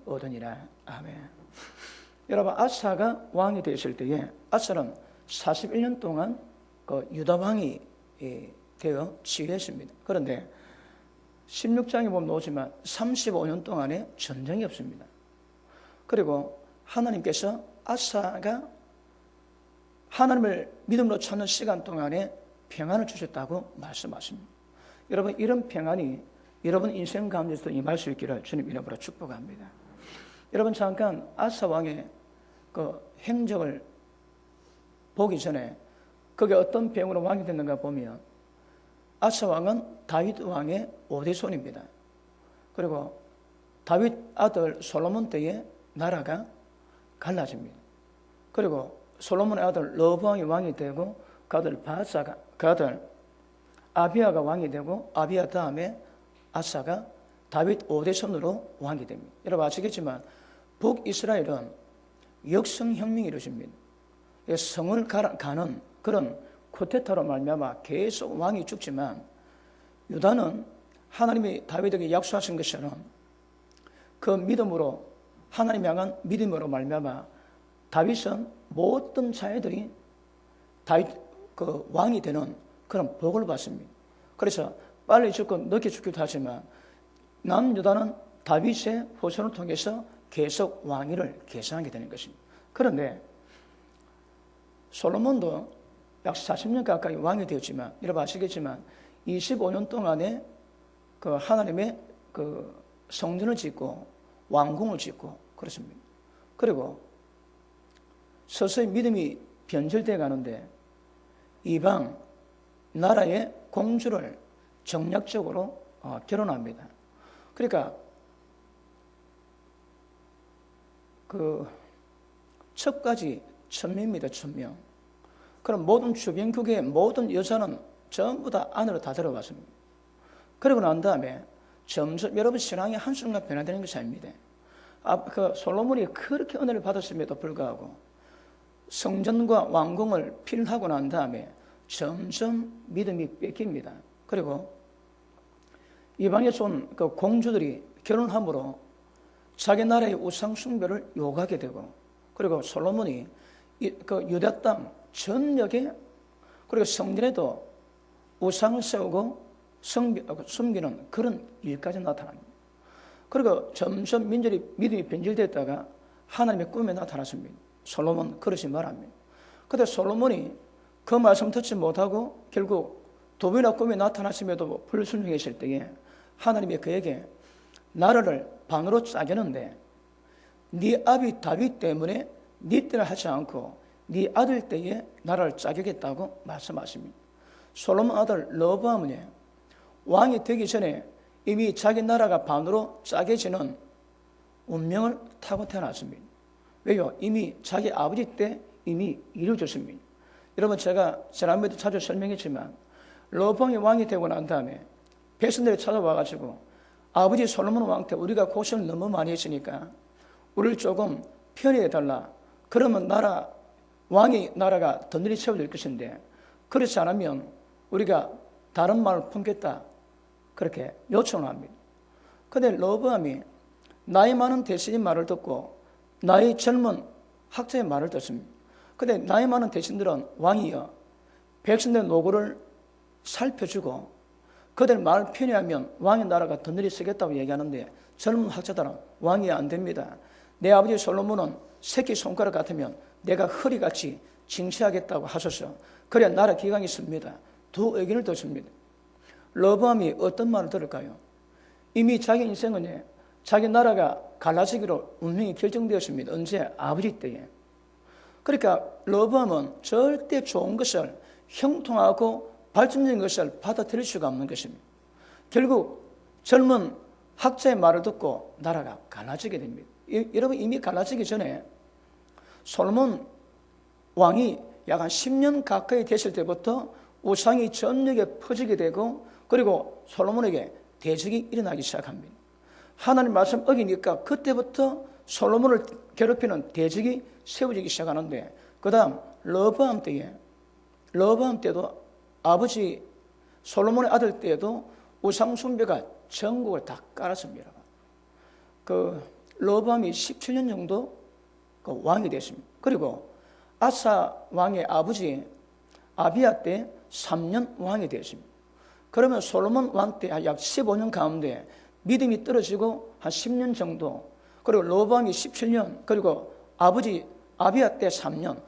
얻으니라. 아멘. 여러분, 아사가 왕이 되었을 때에 아사는 41년 동안 그 유다 왕이 되어 지휘했습니다. 그런데 16장에 보면 나오지만 35년 동안에 전쟁이 없습니다. 그리고 하나님께서 아사가 하나님을 믿음으로 찾는 시간 동안에 평안을 주셨다고 말씀하십니다. 여러분, 이런 평안이 여러분 인생 가운데서도 임할 수 있기를 주님 이름으로 축복합니다. 여러분, 잠깐 아사 왕의 그 행적을 보기 전에 그게 어떤 배경으로 왕이 됐는가 보면 아사 왕은 다윗 왕의 오대손입니다. 그리고 다윗 아들 솔로몬 때에 나라가 갈라집니다. 그리고 솔로몬의 아들 르호보암이 왕이 되고 그 아들 바사가, 그 아들 아비야가 왕이 되고 아비야 다음에 아사가 다윗 5대손으로 왕이 됩니다. 여러분 아시겠지만 북이스라엘은 역성혁명이 이루어집니다. 성을 가는 그런 쿠데타로 말미암아 계속 왕이 죽지만 유다는 하나님이 다윗에게 약속하신 것처럼 그 믿음으로 하나님 향한 믿음으로 말미암아 다윗은 모든 자녀들이 다윗 그 왕이 되는 그런 복을 받습니다. 그래서 빨리 죽고 늦게 죽기도 하지만 남유다는 다윗의 후손을 통해서 계속 왕위를 계승하게 되는 것입니다. 그런데 솔로몬도 약 40년 가까이 왕이 되었지만 여러분 아시겠지만 25년 동안에 그 하나님의 그 성전을 짓고 왕궁을 짓고 그렇습니다. 그리고 서서히 믿음이 변질되어 가는데 이방 나라의 공주를 정략적으로 결혼합니다. 그러니까 그 첩까지 1000명입니다. 1000명. 그럼 모든 주변국의 모든 여자는 전부 다 안으로 다 들어갔습니다. 그러고 난 다음에 점점 여러분 신앙이 한순간 변화되는 것이 아닙니다. 그 솔로몬이 그렇게 은혜를 받았음에도 불구하고 성전과 왕궁을 필하고 난 다음에 점점 믿음이 뺏깁니다. 그리고 이방에서 온 그 공주들이 결혼함으로 자기 나라의 우상 숭배를 요구하게 되고 그리고 솔로몬이 그 유다 땅 전역에 그리고 성전에도 우상을 세우고 숨기는 그런 일까지 나타납니다. 그리고 점점 민족이 믿음이 변질됐다가 하나님의 꿈에 나타났습니다. 솔로몬 그러지 말합니다. 그런데 솔로몬이 그 말씀 듣지 못하고 결국 두 번이나 꿈에 나타났음에도 불순종했을 때에 하나님이 그에게 나라를 반으로 짜겠는데 네 아비 다윗 때문에 네 때를 하지 않고 네 아들 때에 나라를 짜겠다고 말씀하십니다. 솔로몬 아들 르호보암은 왕이 되기 전에 이미 자기 나라가 반으로 짜게지는 운명을 타고 태어났습니다. 왜요? 이미 자기 아버지 때 이미 이루어졌습니다. 여러분 제가 지난번에도 자주 설명했지만 르호보암이 왕이 되고 난 다음에 백성들이 찾아와가지고 아버지 솔로몬 왕 때 우리가 고생을 너무 많이 했으니까 우리를 조금 편히 해달라. 그러면 나라가 더 널리 세워질 것인데 그렇지 않으면 우리가 다른 말을 품겠다. 그렇게 요청을 합니다. 그런데 르호보암이 나이 많은 대신의 말을 듣고 나이 젊은 학자의 말을 듣습니다. 그런데 나이 많은 대신들은 왕이여 백성들의 노고를 살펴주고 그들 말 편히하면 왕의 나라가 더 널리 쓰겠다고 얘기하는데 젊은 학자들은 왕이 안 됩니다. 내 아버지 솔로몬은 새끼손가락 같으면 내가 허리같이 징시하겠다고 하소서. 그래야 나라 기강이 씁니다. 두 의견을 듣습니다. 르호보암이 어떤 말을 들을까요? 이미 자기 인생은 자기 나라가 갈라지기로 운명이 결정되었습니다. 언제? 아버지 때에. 그러니까 르호보암은 절대 좋은 것을 형통하고 발전적인 것을 받아들일 수가 없는 것입니다. 결국 젊은 학자의 말을 듣고 나라가 갈라지게 됩니다. 여러분 이미 갈라지기 전에 솔로몬 왕이 약 한 10년 가까이 됐을 때부터 우상이 전역에 퍼지게 되고 그리고 솔로몬에게 대적이 일어나기 시작합니다. 하나님 말씀 어기니까 그때부터 솔로몬을 괴롭히는 대적이 세워지기 시작하는데 그 다음 르호보암 때도 아버지 솔로몬의 아들 때에도 우상 숭배가 전국을 다 깔았습니다. 그 르호보암이 17년 정도 그 왕이 됐습니다. 그리고 아사 왕의 아버지 아비야 때 3년 왕이 되었습니다. 그러면 솔로몬 왕 때 약 15년 가운데 믿음이 떨어지고 한 10년 정도, 그리고 르호보암이 17년, 그리고 아버지 아비야 때 3년,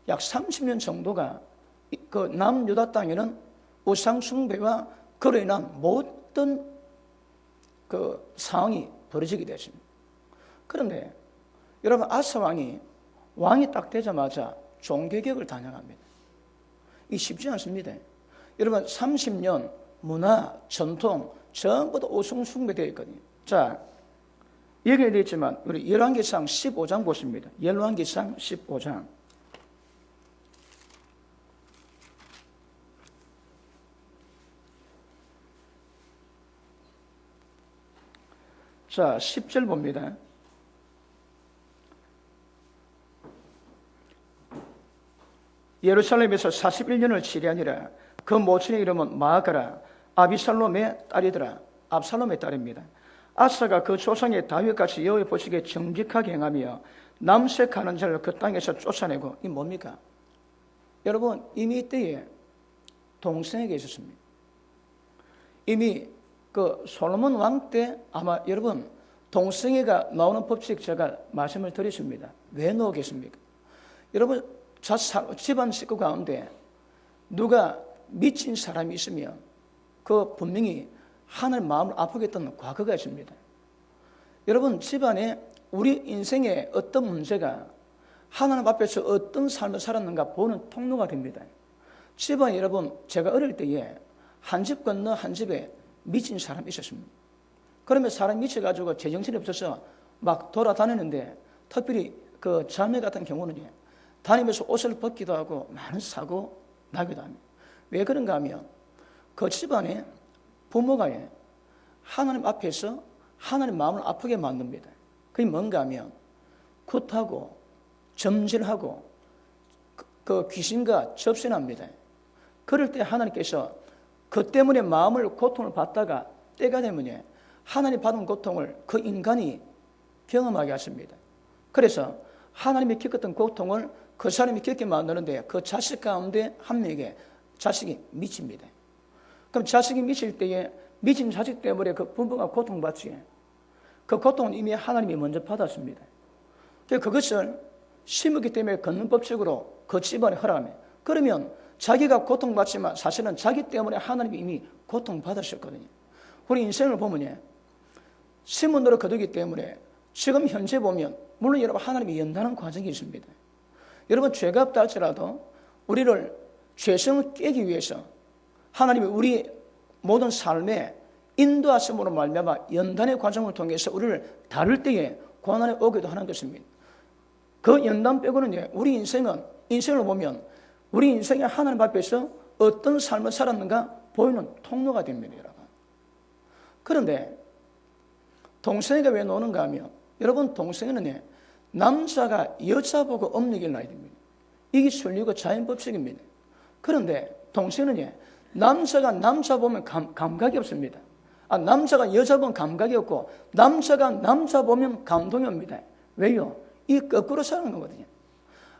약 30년 정도가 그 남유다 땅에는 우상 숭배와 그로 인한 모든 그 상황이 벌어지게 됐습니다. 그런데 여러분, 아사 왕이 딱 되자마자 종교개혁을 단행합니다. 이 쉽지 않습니다. 여러분, 30년 문화, 전통 전부 다 우상 숭배되어 있거든요. 자, 얘기해 드렸지만 우리 열왕기상 15장 보십니다. 열왕기상 15장. 자, 10절 봅니다. 예루살렘에서 41년을 치리하니라. 그 모친의 이름은 마아가라. 아비살롬의 딸이더라. 압살롬의 딸입니다. 아사가 그 조상의 다윗같이 여호와의 보시기에 정직하게 행하며 남색하는 자를 그 땅에서 쫓아내고, 이 뭡니까? 여러분, 이미 이때에 동생에게 있었습니다. 이미 그 솔로몬 왕 때 아마 여러분 동생애가 나오는 법칙 제가 말씀을 드렸습니다. 왜 나오겠습니까? 여러분, 집안 식구 가운데 누가 미친 사람이 있으면 그 분명히 하나님 마음을 아프게 했던 과거가 있습니다. 여러분, 집안에 우리 인생에 어떤 문제가 하나님 앞에서 어떤 삶을 살았는가 보는 통로가 됩니다. 집안에 여러분, 제가 어릴 때에 한 집 건너 한 집에 미친 사람이 있었습니다. 그러면 사람이 미쳐가지고 제정신이 없어서 막 돌아다니는데, 특별히 그 자매 같은 경우는 다니면서 옷을 벗기도 하고 많은 사고 나기도 합니다. 왜 그런가 하면 그 집안에 부모가 하나님 앞에서 하나님 마음을 아프게 만듭니다. 그게 뭔가 하면 굿하고 점질하고 그 귀신과 접신합니다. 그럴 때 하나님께서 그 때문에 마음을 고통을 받다가 때가 되면 하나님 받은 고통을 그 인간이 경험하게 하십니다. 그래서 하나님이 겪었던 고통을 그 사람이 겪게 만드는데 그 자식 가운데 한 명에게 자식이 미칩니다. 그럼 자식이 미칠 때에 미친 자식 때문에 그 부모가 고통받지, 그 고통은 이미 하나님이 먼저 받았습니다. 그것을 심었기 때문에 걷는 법칙으로 그 집안에 허락합니다. 그러면 자기가 고통받지만 사실은 자기 때문에 하나님이 이미 고통받으셨거든요. 우리 인생을 보면 심은 대로 거두기 때문에 지금 현재 보면 물론 여러분 하나님이 연단하는 과정이 있습니다. 여러분, 죄가 없다 할지라도 우리를 죄성을 깨기 위해서 하나님이 우리 모든 삶에 인도하심으로 말미암아 연단의 과정을 통해서 우리를 다룰 때에 고난에 오기도 하는 것입니다. 그 연단 빼고는 우리 인생을 보면 우리 인생이 하나님 앞에서 어떤 삶을 살았는가 보이는 통로가 됩니다, 여러분. 그런데 동생에게 왜 노는가 하면 여러분, 동생에는 남자가 여자 보고 업력을 나야 됩니다. 이게 순리고 자연법칙입니다. 그런데 동생은 남자가 남자 보면 감각이 없습니다. 남자가 여자 보면 감각이 없고 남자가 남자 보면 감동이 옵니다. 왜요? 이 거꾸로 사는 거거든요.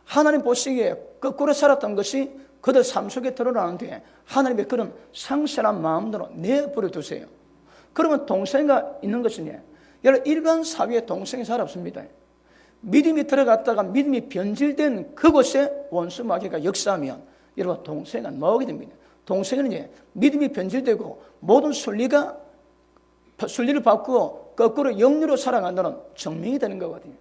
하나님 보시기에 거꾸로 살았던 것이 그들 삶 속에 드러나는데 하나님의 그런 상실한 마음대로 내버려 두세요. 그러면 동생과 있는 것은 여러분, 일반 사회에 동생이 잘 없습니다. 믿음이 들어갔다가 믿음이 변질된 그곳에 원수 마귀가 역사하면 여러분 동생이 나오게 됩니다. 동생은 믿음이 변질되고 모든 순리를 바꾸고 거꾸로 영리로 살아간다는 증명이 되는 거거든요.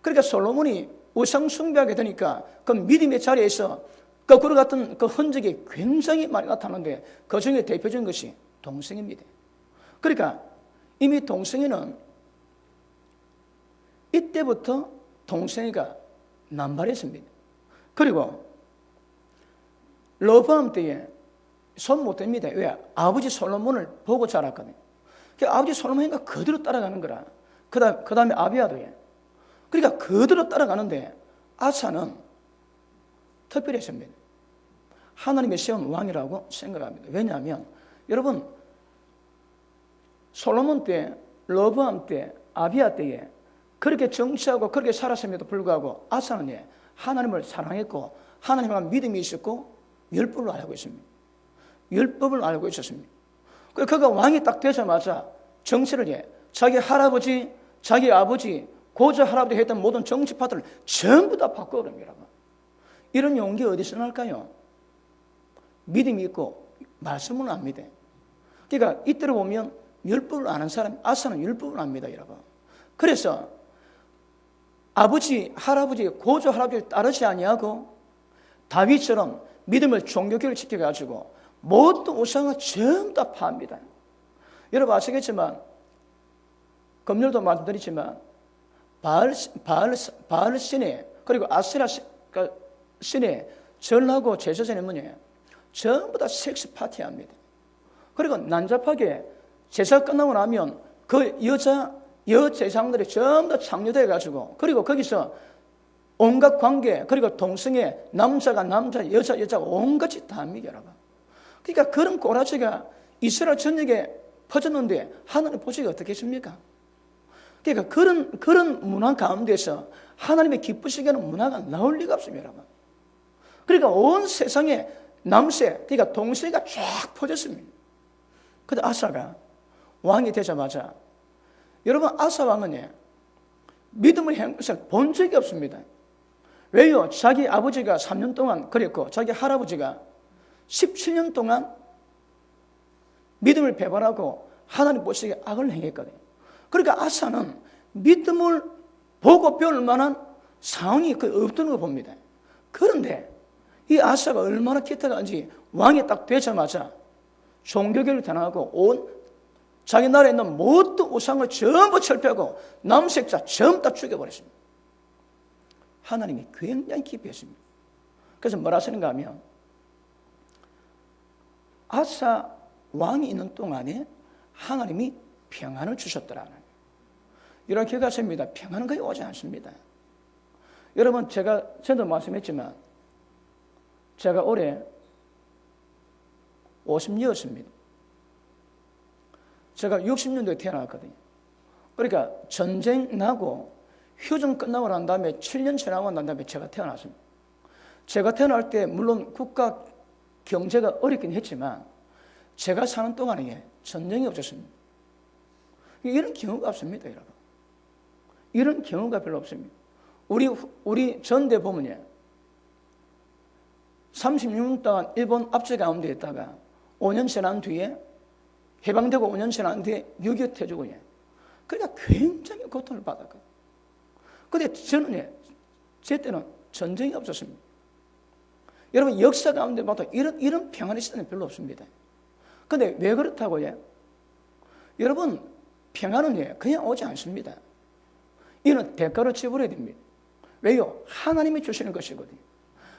그러니까 솔로몬이 우상 숭배하게 되니까 그 믿음의 자리에서 거꾸로 갔던 그 흔적이 굉장히 많이 나타나는데 그 중에 대표적인 것이 동생입니다. 그러니까 이미 동생이는 이때부터 동생이가 남발했습니다. 그리고 르호보암 때에 손 못 댑니다. 왜? 아버지 솔로몬을 보고 자랐거든요. 아버지 솔로몬이가 그대로 따라가는 거라. 그 다음에 아비야도 그러니까 그대로 따라가는데 아사는 특별했습니다. 하나님이 세운 왕이라고 생각합니다. 왜냐하면 여러분 솔로몬 때, 르호보암 때, 아비야 때에 그렇게 정치하고 그렇게 살았음에도 불구하고 아사는 하나님을 사랑했고 하나님과 믿음이 있었고 율법을 알고 있습니다. 율법을 알고 있었습니다. 그래서 그가 왕이 딱 되자마자 정치를 자기 할아버지, 자기 아버지, 고조 할아버지 했던 모든 정치 파트를 전부 다 바꿔버립니다. 이런 용기 어디서 날까요? 믿음이 있고 말씀을 압니다. 그러니까 이때로 보면 율법을 아는 사람, 아사는 율법을 압니다, 여러분. 그래서 아버지, 할아버지, 고조 할아버지를 따르지 아니하고 다윗처럼 믿음을 종교교를 지켜가지고 모든 우상을 전부 다 파합니다. 여러분 아시겠지만 금요일도 말씀드리지만 바알 신에 그리고 아세라 신에 절하고 제사전에 뭐냐 전부 다 섹스 파티합니다. 그리고 난잡하게 제사 끝나고 나면 그 여제사장들이 전부 다 창녀돼 가지고 그리고 거기서 온갖 관계 그리고 동성애 남자가 남자 여자가 온갖 짓 다 합니다, 여러분. 그러니까 그런 꼬라지가 이스라엘 전역에 퍼졌는데 하나님 보시기가 어떻겠습니까? 그러니까 그런 문화 가운데서 하나님의 기쁘시게 하는 문화가 나올 리가 없습니다, 여러분. 그러니까 온 세상에 남세, 그러니까 동세가 쫙 퍼졌습니다. 근데 아사가 왕이 되자마자 여러분 아사 왕은 믿음을 행해서 본 적이 없습니다. 왜요? 자기 아버지가 3년 동안 그랬고 자기 할아버지가 17년 동안 믿음을 배반하고 하나님 보시기에 악을 행했거든요. 그러니까 아사는 믿음을 보고 배울 만한 상황이 거의 없던 거 봅니다. 그런데 이 아사가 얼마나 기특한지 왕이 딱 되자마자 종교교를 당하고 온 자기 나라에 있는 모든 우상을 전부 철폐하고 남색자 전부 다 죽여버렸습니다. 하나님이 굉장히 기뻐했습니다. 그래서 뭐라 하시는가 하면 아사 왕이 있는 동안에 하나님이 평안을 주셨더라. 이렇게 기억하십니다. 평안은 거의 오지 않습니다. 여러분 제가 전도 말씀했지만 제가 올해 50이었습니다. 제가 60년도에 태어났거든요. 그러니까 전쟁 나고 휴전 끝나고 난 다음에 7년 지나고 난 다음에 제가 태어났습니다. 제가 태어날 때 물론 국가 경제가 어렵긴 했지만 제가 사는 동안에 전쟁이 없었습니다. 이런 경우가 없습니다, 여러분. 이런 경우가 별로 없습니다. 우리 전대 보면요, 36년 동안 일본 압제 가운데 있다가 5년 지난 뒤에 해방되고 5년 지난 뒤에 6.25 태조고 그러니까 굉장히 고통을 받았거든요. 그런데 저는 제 때는 전쟁이 없었습니다. 여러분 역사 가운데 봐도 이런 평안의 시대는 별로 없습니다. 그런데 왜 그렇다고요? 여러분 평안은 그냥 오지 않습니다. 이는 대가로 지불해야 됩니다. 왜요? 하나님이 주시는 것이거든요.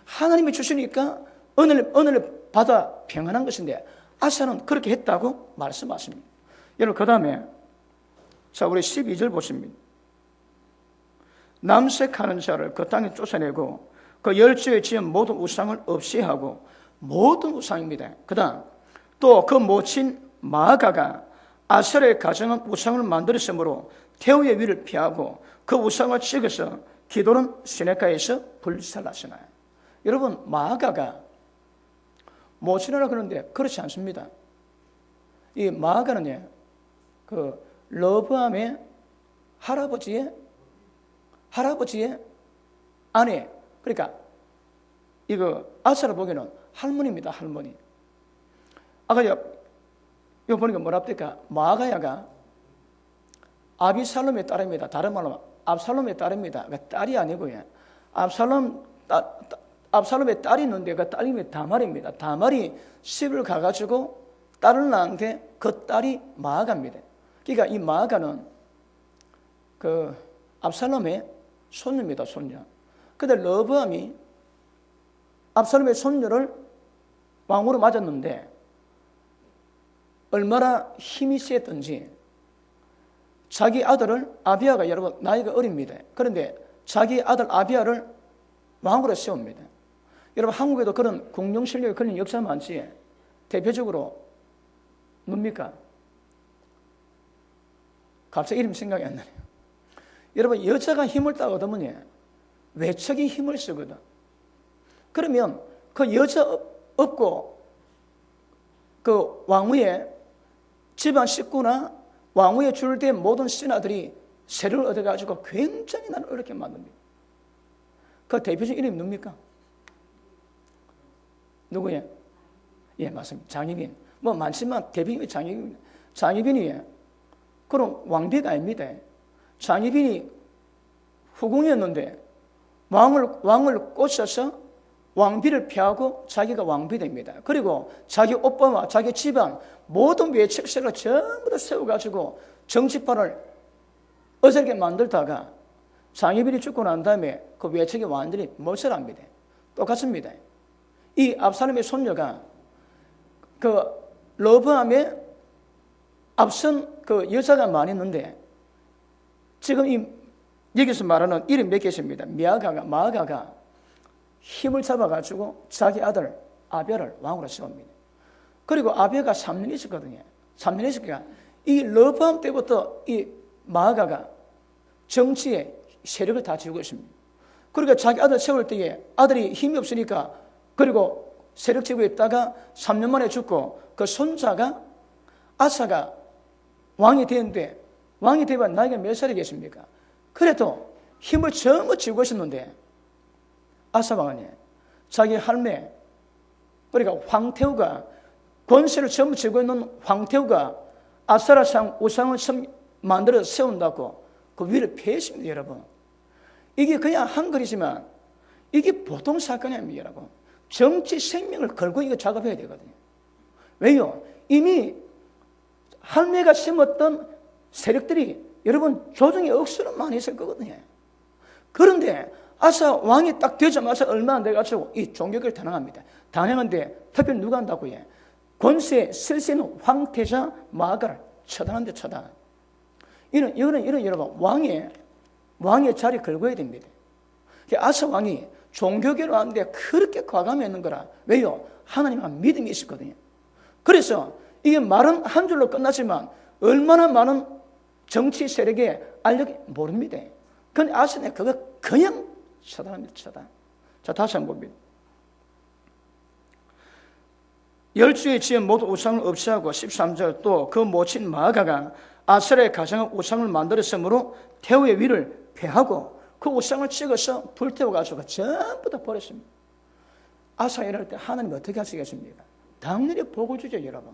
하나님이 주시니까 은혜를 받아 평안한 것인데 아사는 그렇게 했다고 말씀하십니다. 여러분 그 다음에 자 우리 12절 보십니다. 남색하는 자를 그 땅에 쫓아내고 그 열조에 지은 모든 우상을 없이 하고 모든 우상입니다. 그 다음 또 그 모친 마아가가 아셀의 가정은 우상을 만들었으므로 태우의 위를 피하고 그 우상을 찍어서 기도는 시내가에서 불살랐으나 여러분 마아가가 모친이라 그러는데 그렇지 않습니다. 이 마아가는 그 러브암의 할아버지의 아내, 그러니까 이거 아사를 보기에는 할머니입니다, 할머니. 아까 이거 보니까 뭐랍니까? 마아가야가 아비살롬의 딸입니다. 다른 말로 압살롬의 딸입니다. 그러니까 딸이 아니고요. 압살롬의 딸이 있는데 그 딸이 다말입니다. 다말이 시집을 가가지고 딸을 낳은데 그 딸이 마아가입니다. 그러니까 이 마아가는 그 압살롬의 손녀입니다, 손녀. 근데 러브암이 압살롬의 손녀를 왕으로 맞았는데 얼마나 힘이 세던지 자기 아들을 아비야가 여러분 나이가 어립니다. 그런데 자기 아들 아비야를 왕으로 세웁니다. 여러분 한국에도 그런 공룡 실력이 걸린 역사 많지. 대표적으로 뭡니까? 갑자기 이름 생각이 안 나네요. 여러분, 여자가 힘을 딱 얻으면 외척이 힘을 쓰거든. 그러면 그 여자 없고 그 왕후의 집안 식구나 왕후의 줄된 모든 신하들이 세력을 얻어가지고 굉장히 나를 어렵게 만듭니다. 그 대표적인 이름이 누굽니까? 누구예요? 예, 맞습니다. 장희빈. 뭐 많지만 대표님이 장희빈입니다. 장희빈이 그럼 왕비가 아닙니다. 장희빈이 후궁이었는데 왕을 꼬셔서 왕비를 피하고 자기가 왕비 됩니다. 그리고 자기 오빠와 자기 집안 모든 외척세력을 전부 다 세워가지고 정치판을 어설게 만들다가 장희빈이 죽고 난 다음에 그 외척이 완전히 몰살합니다. 똑같습니다. 이 압살롬의 손녀가 그 러브암에 앞선 그 여자가 많이 있는데 지금 이 여기서 말하는 이름 몇 개입니다. 마아가가 힘을 잡아가지고 자기 아들 아벨을 왕으로 세웁니다. 그리고 아벨가 3년 있었거든요. 3년 있으니까 이 러브암 때부터 이 마아가가 정치에 세력을 다 지우고 있습니다. 그러니까 자기 아들 세울 때에 아들이 힘이 없으니까 그리고 세력 지고 있다가 3년 만에 죽고 그 손자가 아사가 왕이 되는데 왕이 되면 나이가 몇 살이겠습니까? 그래도 힘을 전부 쥐고 있었는데 아사 왕은 자기 할매 그러니까 황태후가 권세를 전부 쥐고 있는 황태후가 아사라상 우상을 만들어 세운다고 그 위를 폐했습니다. 여러분, 이게 그냥 한글이지만 이게 보통 사건이 아닙니다. 여러분, 정치 생명을 걸고 이거 작업해야 되거든요. 왜요? 이미 할매가 심었던 세력들이 여러분 조정의 억수로 많이 있을 거거든요. 그런데 아사 왕이 딱 되자마자 얼마 안 돼가지고 이 종교를 단행합니다. 단행한데 특별히 누가 한다고 해? 권세 쓸세는 황태자 마아가를 처단한데 처단. 이런 여러분 왕의 자리 걸고야 됩니다. 아사 왕이 종교계로 하는데 그렇게 과감했는 거라. 왜요? 하나님한 믿음이 있었거든요. 그래서 이게 말은 한 줄로 끝나지만 얼마나 많은 정치 세력에 알력이 모릅니다. 근데 아사는 그거 그냥 처단합니다. 처단. 자, 다시 한번 봅니다. 열주의 지은 모든 우상을 없애하고 13절 또 그 모친 마아가가 아셀의 가정의 우상을 만들었으므로 태후의 위를 폐하고 그 우상을 찍어서 불태워가지고 전부 다 버렸습니다. 아사 이럴 때 하나님 어떻게 하시겠습니까? 당연히 복을 주죠, 여러분.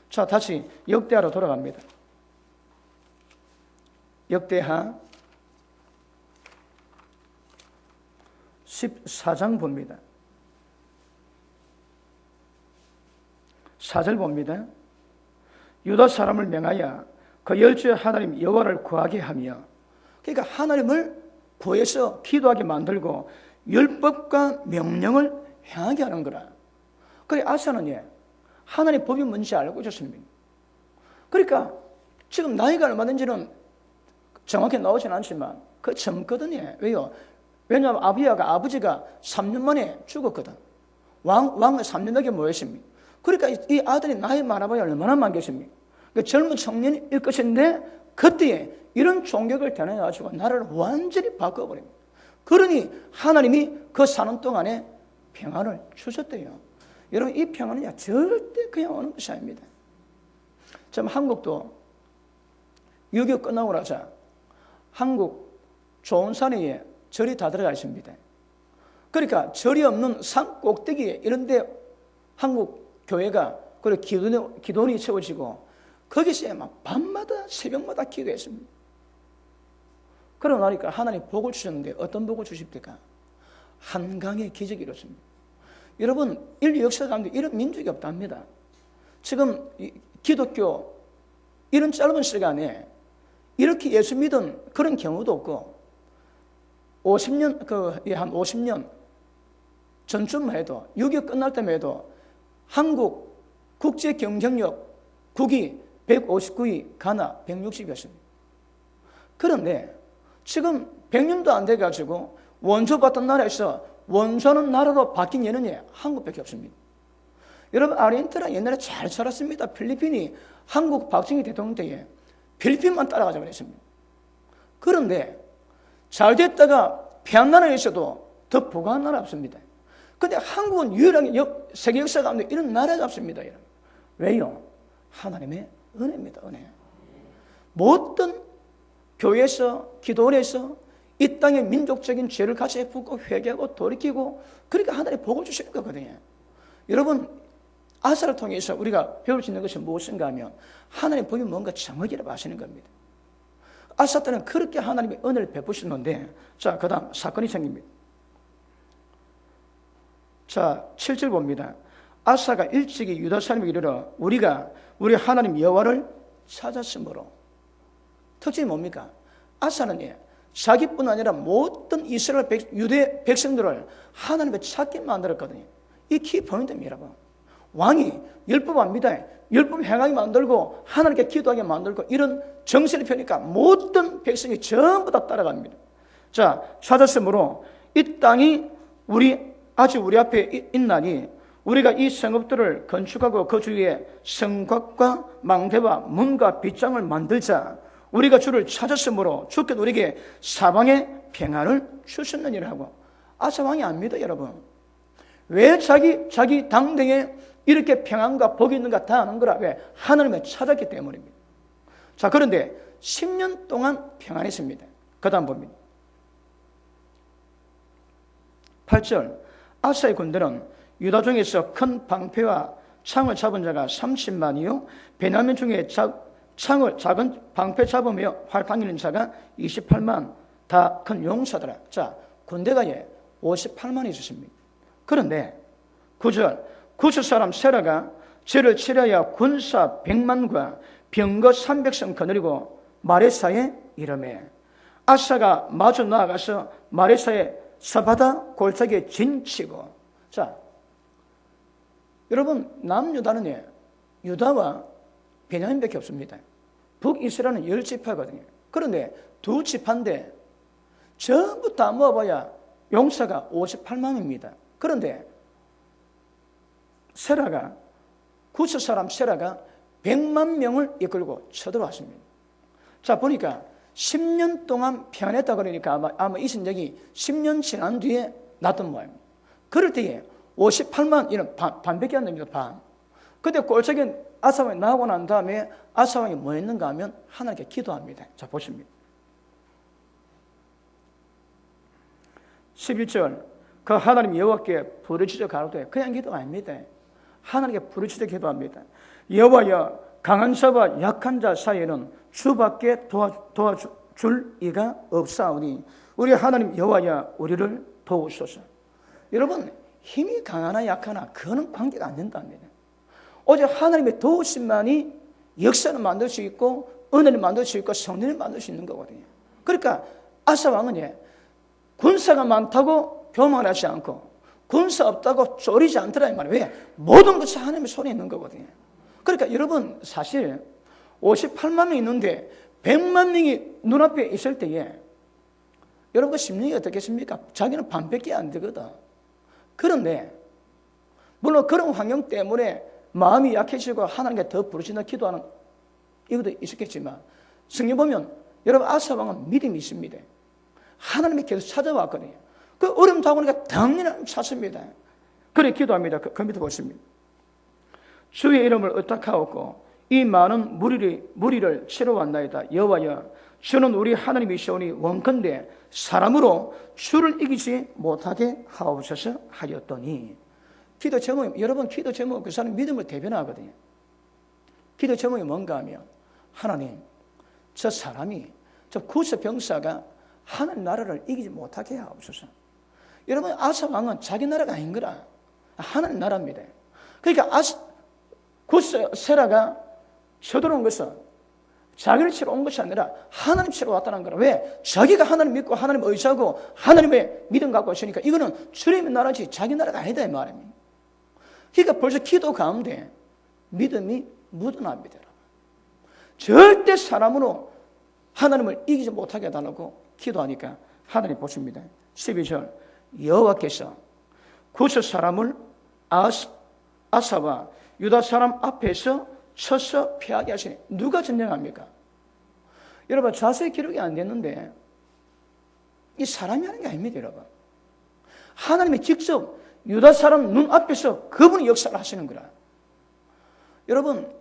자, 다시 역대하로 돌아갑니다. 역대하 14장 봅니다. 4절 봅니다. 유다 사람을 명하여 그 열주의 하나님 여호와를 구하게 하며, 그러니까 하나님을 구해서 기도하게 만들고 율법과 명령을 행하게 하는 거라. 그래 아사는 하나님의 법이 뭔지 알고 있었습니다. 그러니까 지금 나이가 얼마든지는 정확히 나오진 않지만 그 젊거든요. 왜요? 왜냐하면 아버지가 3년 만에 죽었거든. 왕을 3년 넘게 모였습니다. 그러니까 이 아들이 나이 많아봐야 얼마나 많겠습니까? 그러니까 젊은 청년일 것인데 그때에 이런 종교를 대내가지고 나라를 완전히 바꿔버립니다. 그러니 하나님이 그 사는 동안에 평안을 주셨대요. 여러분, 이 평안은 절대 그냥 오는 것이 아닙니다. 지금 한국도 6.25 끝나고 나서 한국 좋은 산에 절이 다 들어가 있습니다. 그러니까 절이 없는 산 꼭대기에 이런 데 한국 교회가 그리고 기도원이 세워지고 거기서 막 밤마다 새벽마다 기도했습니다. 그러고 나니까 하나님 복을 주셨는데 어떤 복을 주십니까? 한강의 기적이 이렇습니다. 여러분, 인류 역사 가운데 이런 민족이 없답니다. 지금 기독교 이런 짧은 시간에 이렇게 예수 믿은 그런 경우도 없고 50년, 한 50년 전쯤만 해도 6.25 끝날 때만 해도 한국 국제 경쟁력 국위 159위, 가나 160이었습니다. 그런데 지금 100년도 안 돼가지고 원조 받던 나라에서 원조는 나라로 바뀐 예는 한국밖에 없습니다. 여러분, 아르헨티나 옛날에 잘 살았습니다. 필리핀이 한국 박정희 대통령 때에 필리핀만 따라가자고 했습니다. 그런데 잘 됐다가 패한 나라에서도 더 부강한 나라 없습니다. 근데 한국은 유일하게 세계 역사 가운데 이런 나라가 없습니다. 왜요? 하나님의 은혜입니다. 은혜. 모든 교회에서 기도원에서 이 땅의 민족적인 죄를 같이 헤푸고 회개하고 돌이키고 그러니까 하나님의 복을 주시는 거거든요. 여러분 아사를 통해서 우리가 배울 수 있는 것이 무엇인가 하면 하나님의 복이 뭔가 정확이라고 하시는 겁니다. 아사 때는 그렇게 하나님의 은혜를 베푸시는데 자, 그 다음 사건이 생깁니다. 자, 7절 봅니다. 아사가 일찍이 유다 사람에게 이르러 우리가 우리 하나님 여호와를 찾았으므로. 특징이 뭡니까? 아사는 자기뿐 아니라 모든 이스라엘 유대 백성들을 하나님의 찾게 만들었거든요. 이 키 포인트입니다, 여러분. 왕이 율법 안 믿어 율법 행하게 만들고 하나님께 기도하게 만들고 이런 정신을 펴니까 모든 백성이 전부 다 따라갑니다. 자, 찾았으므로 이 땅이 아직 우리 앞에 있나니 우리가 이 성읍들을 건축하고 그 주위에 성곽과 망대와 문과 빗장을 만들자. 우리가 주를 찾았으므로 주께서 우리에게 사방에 평안을 주셨느니라 하고. 아사 왕이 안 믿어, 여러분. 왜 자기 당대에 이렇게 평안과 복이 있는가 다 아는 거라. 왜? 하나님을 찾았기 때문입니다. 자, 그런데 10년 동안 평안했습니다. 그 다음 봅니다. 8절. 아사의 군대는 유다 중에서 큰 방패와 창을 잡은 자가 30만이요 베냐민 중에 작은 방패 잡으며 활 당기는 자가 28만, 다 큰 용사더라. 자, 군대가 58만이 있었습니다. 그런데 9절. 구스 사람 세라가 죄를 치려야 군사 100만과 병거 300성 거느리고 마레사에 이르매 아사가 마주 나아가서 마레사에 서바다 골짜기에 진치고. 자, 여러분 남유다는 유다와 베냐민밖에 없습니다. 북이스라엘은 10지파거든요. 그런데 2지파인데 전부 다 모아봐야 용사가 58만입니다. 그런데 구스 사람 세라가 100만 명을 이끌고 쳐들어왔습니다. 자, 보니까 10년 동안 평안했다 그러니까 아마 이 신적이 10년 지난 뒤에 났던 모양입니다. 그럴 때에 58만, 이는 반밖에 안 됩니다. 반. 근데 꼴짝이 아사왕이 나오고 난 다음에 아사왕이 뭐 했는가 하면 하나님께 기도합니다. 자, 보십니다. 11절. 그 하나님 여호와께 부르짖어 가로되, 그냥 기도가 아닙니다. 하나님께 부르짖어 기도합니다. 여호와여, 강한 자와 약한 자 사이에는 주밖에 도와줄 이가 없사오니 우리 하나님 여호와여, 우리를 도우소서. 여러분, 힘이 강하나 약하나 그거는 관계가 안 된답니다. 오직 하나님의 도우심만이 역사를 만들 수 있고 은혜를 만들 수 있고 성령을 만들 수 있는 거거든요. 그러니까 아사 왕은 군사가 많다고 교만하지 않고 군사 없다고 쫄이지 않더라 이 말이에요. 왜? 모든 것이 하나님의 손에 있는 거거든요. 그러니까 여러분 사실 58만 명이 있는데 100만 명이 눈앞에 있을 때에 여러분 그 심령이 어떻겠습니까? 자기는 반밖에 안 되거든. 그런데 물론 그런 환경 때문에 마음이 약해지고 하나님께 더 부르짖어 기도하는 이것도 있었겠지만 성경 보면 여러분 아사 왕은 믿음이 있습니다. 하나님이 계속 찾아왔거든요. 그 어려움 당하니까 당연히 찾습니다. 그래 기도합니다. 그 밑에 보십니다. 주의 이름을 의탁하옵고 이 많은 무리를 치러 왔나이다. 여호와여, 주는 우리 하나님이시오니 원컨대 사람으로 주를 이기지 못하게 하옵소서 하였더니. 기도 제목이, 여러분 기도 제목 그 사람 믿음을 대변하거든요. 기도 제목이 뭔가 하면 하나님, 저 사람이, 저 구스 병사가 하나님 나라를 이기지 못하게 하옵소서. 여러분 아사 왕은 자기 나라가 아닌 거라. 하나님 나라입니다. 그러니까 구스 세라가 쳐들어온 것은 자기를 치러 온 것이 아니라 하나님 치러 왔다는 거라. 왜? 자기가 하나님 믿고 하나님 의지하고 하나님의 믿음 갖고 있으니까 이거는 주님의 나라지 자기 나라가 아니다 이 말입니다. 그러니까 벌써 기도 가운데 믿음이 묻어납니다. 절대 사람으로 하나님을 이기지 못하게 해달라고 기도하니까 하나님 보십니다. 12절. 여호와께서 구스 사람을 아사와 유다 사람 앞에서 쳐서 패하게 하시니. 누가 전쟁합니까? 여러분 자세히 기록이 안 됐는데 이 사람이 하는 게 아닙니다, 여러분. 하나님이 직접 유다 사람 눈앞에서 그분이 역사를 하시는 거라. 여러분,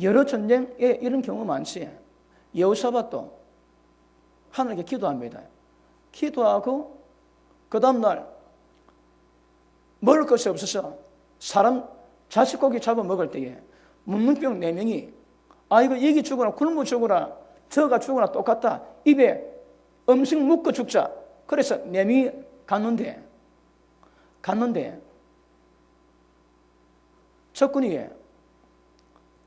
여러 전쟁에 이런 경우 많지. 여호사밧도 하나님께 기도합니다. 기도하고 그 다음날 먹을 것이 없어서 사람 자식 고기 잡아 먹을 때에 문둥병 4명이 이거 얘기 죽어라 굶어 죽어라 저가 죽어라 똑같다 입에 음식 묻고 죽자. 그래서 4명이 갔는데 적군이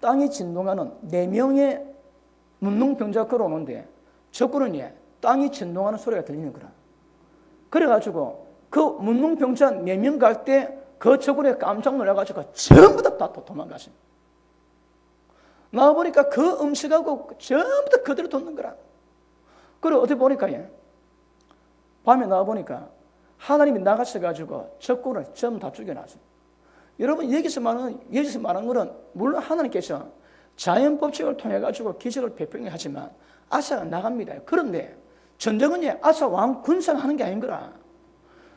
땅이 진동하는 4명의 문둥병자가 걸어오는데 적군은 땅이 진동하는 소리가 들리는 거라. 그래가지고 그 문둥병자 4명 갈 때 그 적군에 깜짝 놀라가지고 전부 다 도망가십니다. 나와보니까 그 음식하고 전부 다 그대로 뒀는 거라. 그리고 어디 보니까 밤에 나와보니까 하나님이 나가셔가지고 적군을 전부 다 죽여놨어요. 여러분 여기서 말하는 것은 물론 하나님께서 자연 법칙을 통해 가지고 기적을 베풀하지만 아사가 나갑니다. 그런데 전쟁은 아사 왕 군사가 하는 게 아닌 거라.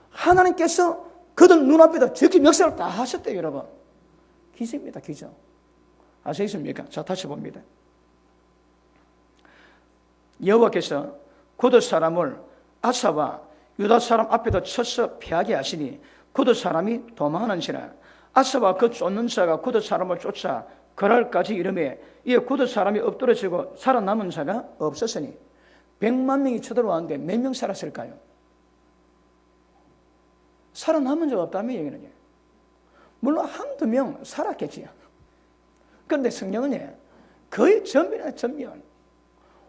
하나님께서 그들 눈앞에다 직접 역사를 다 하셨대요, 여러분. 기적입니다, 기적. 아시겠습니까? 자, 다시 봅니다. 여호와께서 구드 사람을 아사와 유다 사람 앞에다 쳐서 피하게 하시니 구드 사람이 도망하는지라. 아사와 그 쫓는 자가 구드 사람을 쫓아 그랄까지 이르매 이에 구드 사람이 엎드러지고 살아남은 자가 없었으니 100만 명이 쳐들어왔는데 몇 명 살았을까요? 살아남은 자가 없다며 얘기는 물론 한두 명 살았겠지요. 그런데 성경은 거의 전면이야, 전면.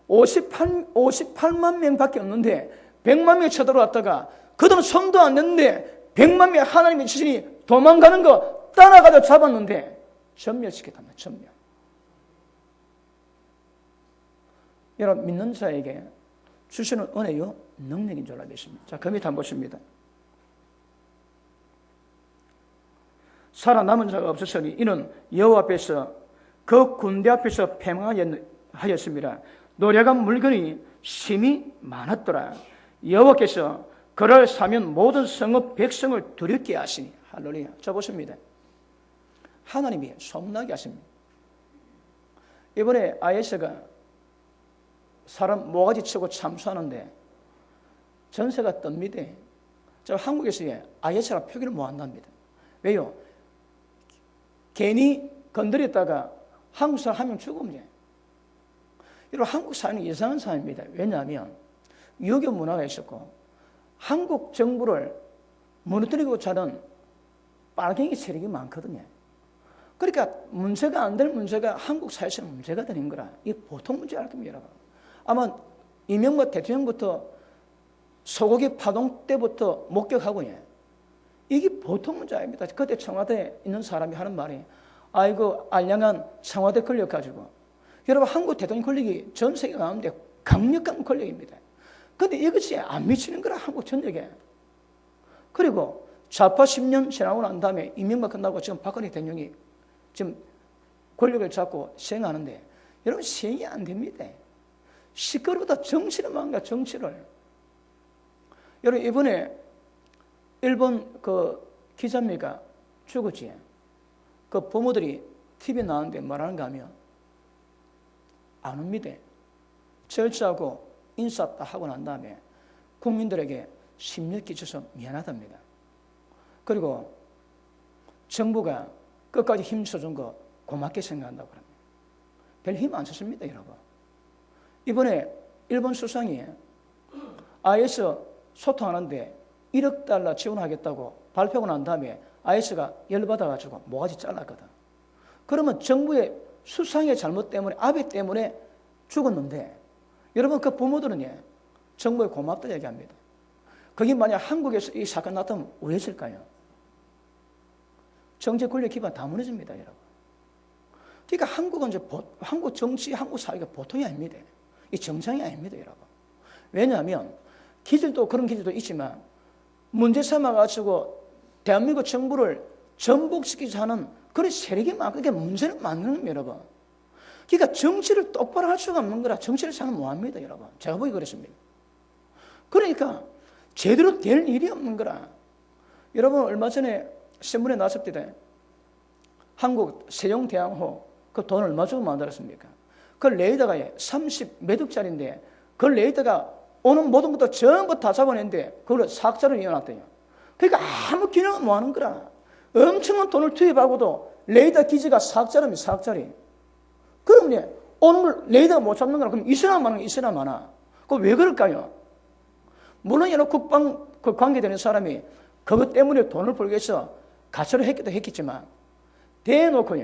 58만 명밖에 없는데 100만 명이 쳐들어왔다가 그들은 손도 안 냈는데 100만 명이 하나님의 지신이 도망가는 거 따라가서 잡았는데 전멸시켰답니다. 전멸. 여러분 믿는 자에게 주시는 은혜요 능력인 줄 알겠습니다. 자, 그 밑에 한번 보십니다. 살아남은 자가 없었으니 이는 여호와 앞에서 그 군대 앞에서 패망하였습니다. 노래간 물건이 심히 많았더라. 여호와께서 그를 사면 모든 성읍 백성을 두렵게 하시니 할렐루야. 자 보십니다. 하나님이 소문나게 하십니다. 이번에 IS가 사람 모가지 치고 참수하는데 전세가 뜹니다. 저 한국에서 IS라 표기를 못 한답니다. 왜요? 괜히 건드렸다가 한국 사람 한 명 죽으면 이런 한국 사회는 이상한 사회입니다. 왜냐하면 유교 문화가 있었고 한국 정부를 무너뜨리고자 하는 빨갱이 세력이 많거든요. 그러니까 문제가 안 될 문제가 한국 사회에서는 문제가 되는 거라. 이게 보통 문제 알 겁니다, 여러분. 아마 이명박 대통령부터 소고기 파동 때부터 목격하고 이게 보통 문제 아닙니다. 그때 청와대에 있는 사람이 하는 말이 아이고 알량한 청와대 권력 가지고 여러분 한국 대통령 권력이 전 세계 가운데 강력한 권력입니다. 그런데 이것이 안 미치는 거라 한국 전역에. 그리고 좌파 10년 지나고 난 다음에 이명박 끝나고 지금 박근혜 대통령이 지금 권력을 잡고 시행하는데 여러분 시행이 안 됩니다. 시끄러우다 정치를 망가 정치를. 여러분 이번에 일본 그 기자입니까? 죽었지. 그 부모들이 TV에 나왔는데 말하는가 하면 안 옵니다. 절차하고 인사 다 하고 난 다음에 국민들에게 심려 끼쳐서 미안하답니다. 그리고 정부가 끝까지 힘써준 거 고맙게 생각한다고 합니다. 별 힘 안 썼습니다, 여러분. 이번에 일본 수상이 IS 소통하는데 1억 달러 지원하겠다고 발표하고 난 다음에 IS가 열받아가지고 모가지 잘랐거든. 그러면 정부의 수상의 잘못 때문에 아베 때문에 죽었는데 여러분 그 부모들은 정부에 고맙다 얘기합니다. 그게 만약 한국에서 이 사건 났다면 왜 했을까요? 정치 권력 기반 다 무너집니다, 여러분. 그러니까 한국은 한국 정치, 한국 사회가 보통이 아닙니다. 이 정상이 아닙니다, 여러분. 왜냐하면 기질도 그런 기질도 있지만 문제 삼아가지고 대한민국 정부를 전복시키자 하는 그런 세력이 많고 그게 문제를 만드는 겁니다, 여러분. 그러니까 정치를 똑바로 할 수가 없는 거라 정치를 잘 못합니다, 여러분. 제가 보기 그렇습니다. 그러니까 제대로 될 일이 없는 거라. 여러분 얼마 전에 신문에 나왔을 때 한국 세종대왕호 그 돈 얼마 주고 만들었습니까? 그 레이더가 30몇 억짜리인데 그 레이더가 오는 모든 것도 전부 다 잡아냈는데 그걸 사학자로 이어놨대요. 그러니까 아무 기능을 못 하는 거라. 엄청난 돈을 투입하고도 레이더 기지가 사학자라면 사학자리. 그러면 오는 걸 레이더가 못 잡는 거라. 그럼 있으나 마나 있으나 마나. 그 왜 그럴까요? 물론 여러 국방 그 관계되는 사람이 그것 때문에 돈을 벌기 위해서 가설을 했기도 했겠지만 대놓고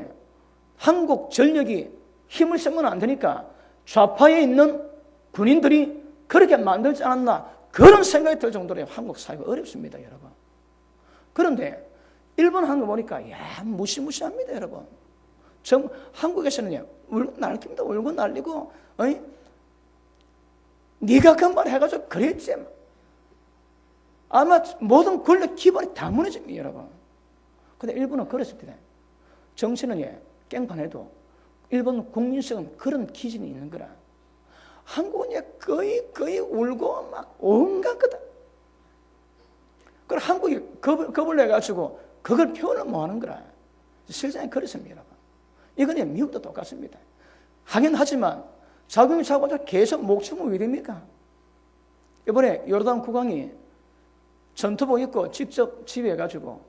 한국 전력이 힘을 쓰면 안 되니까 좌파에 있는 군인들이 그렇게 만들지 않았나 그런 생각이 들 정도로 한국 사회가 어렵습니다, 여러분. 그런데 일본 한국 보니까 무시무시합니다, 여러분. 한국에서는 울고 날립니다. 울고 날리고 네가 그 말 해가지고 그랬지. 아마 모든 권력 기반이 다 무너집니다, 여러분. 근데 일본은 그렇습니다. 정치는 깽판해도 일본 국민성은 그런 기준이 있는 거라. 한국은 거의 울고 막 온갖 거다. 그걸 한국이 겁을 내가지고 그걸 표현을 못 하는 거라. 실상이 그렇습니다, 여러분. 이건 미국도 똑같습니다. 하긴 하지만 자금이 차고도 계속 목숨을 왜 됩니까? 이번에 요르단 국왕이 전투복 입고 직접 지휘해가지고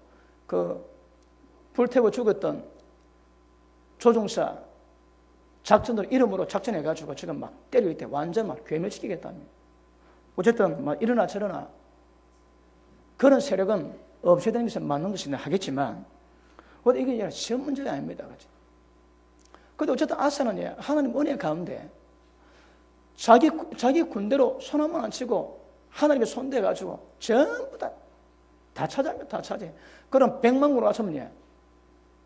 그 불태워 죽었던 조종사 작전들 이름으로 작전해가지고 지금 막 때릴 때 완전 막 괴멸시키겠다며. 어쨌든 막 이러나 저러나 그런 세력은 없애야 되는 것이 맞는 것이긴 하겠지만 이게 시험 문제가 아닙니다. 그런데 어쨌든 아사는 하나님 은혜 가운데 자기 군대로 손 한번 안 치고 하나님의 손대가지고 전부 다 차지합니다. 다 차지. 그럼 100만 와서면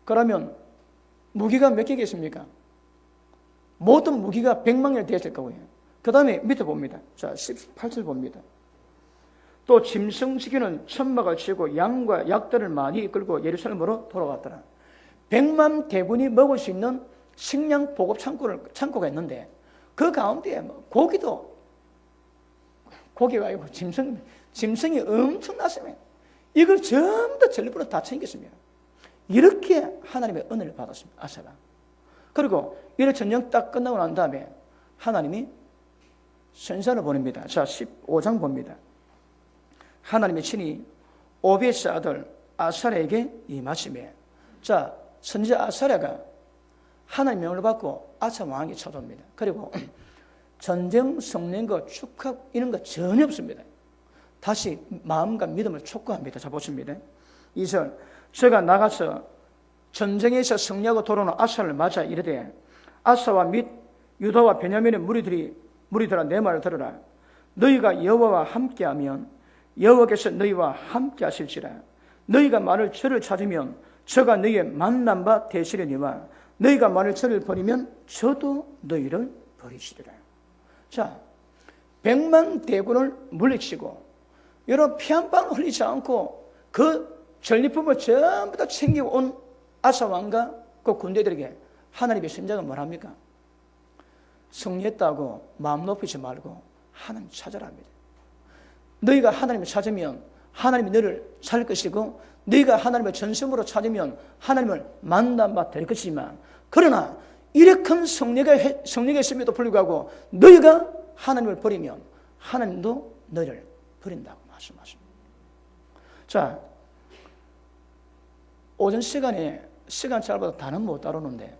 그러면 무기가 몇 개겠습니까? 모든 무기가 100만 개 되었을 거고요. 그 다음에 밑에 봅니다. 자, 18절 봅니다. 또 짐승지기는 천막을 치고 양과 약들을 많이 이끌고 예루살렘으로 돌아갔더라. 100만 대군이 먹을 수 있는 식량 보급 창고가 있는데 그 가운데 고기가 아니고 짐승이 엄청났으면 이걸 전부 다 전리품으로 다 챙겼습니다. 이렇게 하나님의 은혜를 받았습니다. 아사가. 그리고 이를 전쟁 딱 끝나고 난 다음에 하나님이 선사를 보냅니다. 자, 15장 봅니다. 하나님의 친히 오벳의 아들 아사랴에게 임하시매. 자, 선지자 아사랴가 하나님의 명을 받고 아사 왕에게 찾아옵니다. 그리고 전쟁 성낸 거 축하 이런 거 전혀 없습니다. 다시 마음과 믿음을 촉구합니다. 자, 보십니다. 2절 저가 나가서 전쟁에서 승리하고 돌아오는 아사를 맞아 이르되 아사와 및 유다와 베냐민의 무리들아 내 말을 들으라. 너희가 여호와와 함께하면 여호와께서 너희와 함께하실지라. 너희가 만일 저를 찾으면 저가 너희의 만난 바 되시려니와 너희가 만일 저를 버리면 저도 너희를 버리시리라. 자, 100만 대군을 물리치고 여러분 피 한 방 흘리지 않고 그 전리품을 전부 다 챙겨온 아사 왕과 그 군대들에게 하나님의 선장은 뭐랍니까? 승리했다고 마음 높이지 말고 하나님 찾아라 합니다. 너희가 하나님을 찾으면 하나님이 너를 살 것이고 너희가 하나님을 전심으로 찾으면 하나님을 만난 바 될 것이지만 그러나 이렇게 큰 승리가 있음에도 불구하고 너희가 하나님을 버리면 하나님도 너희를 버린다고 말씀하십니다. 자, 오전 시간 짧아도 다는 못 다루는데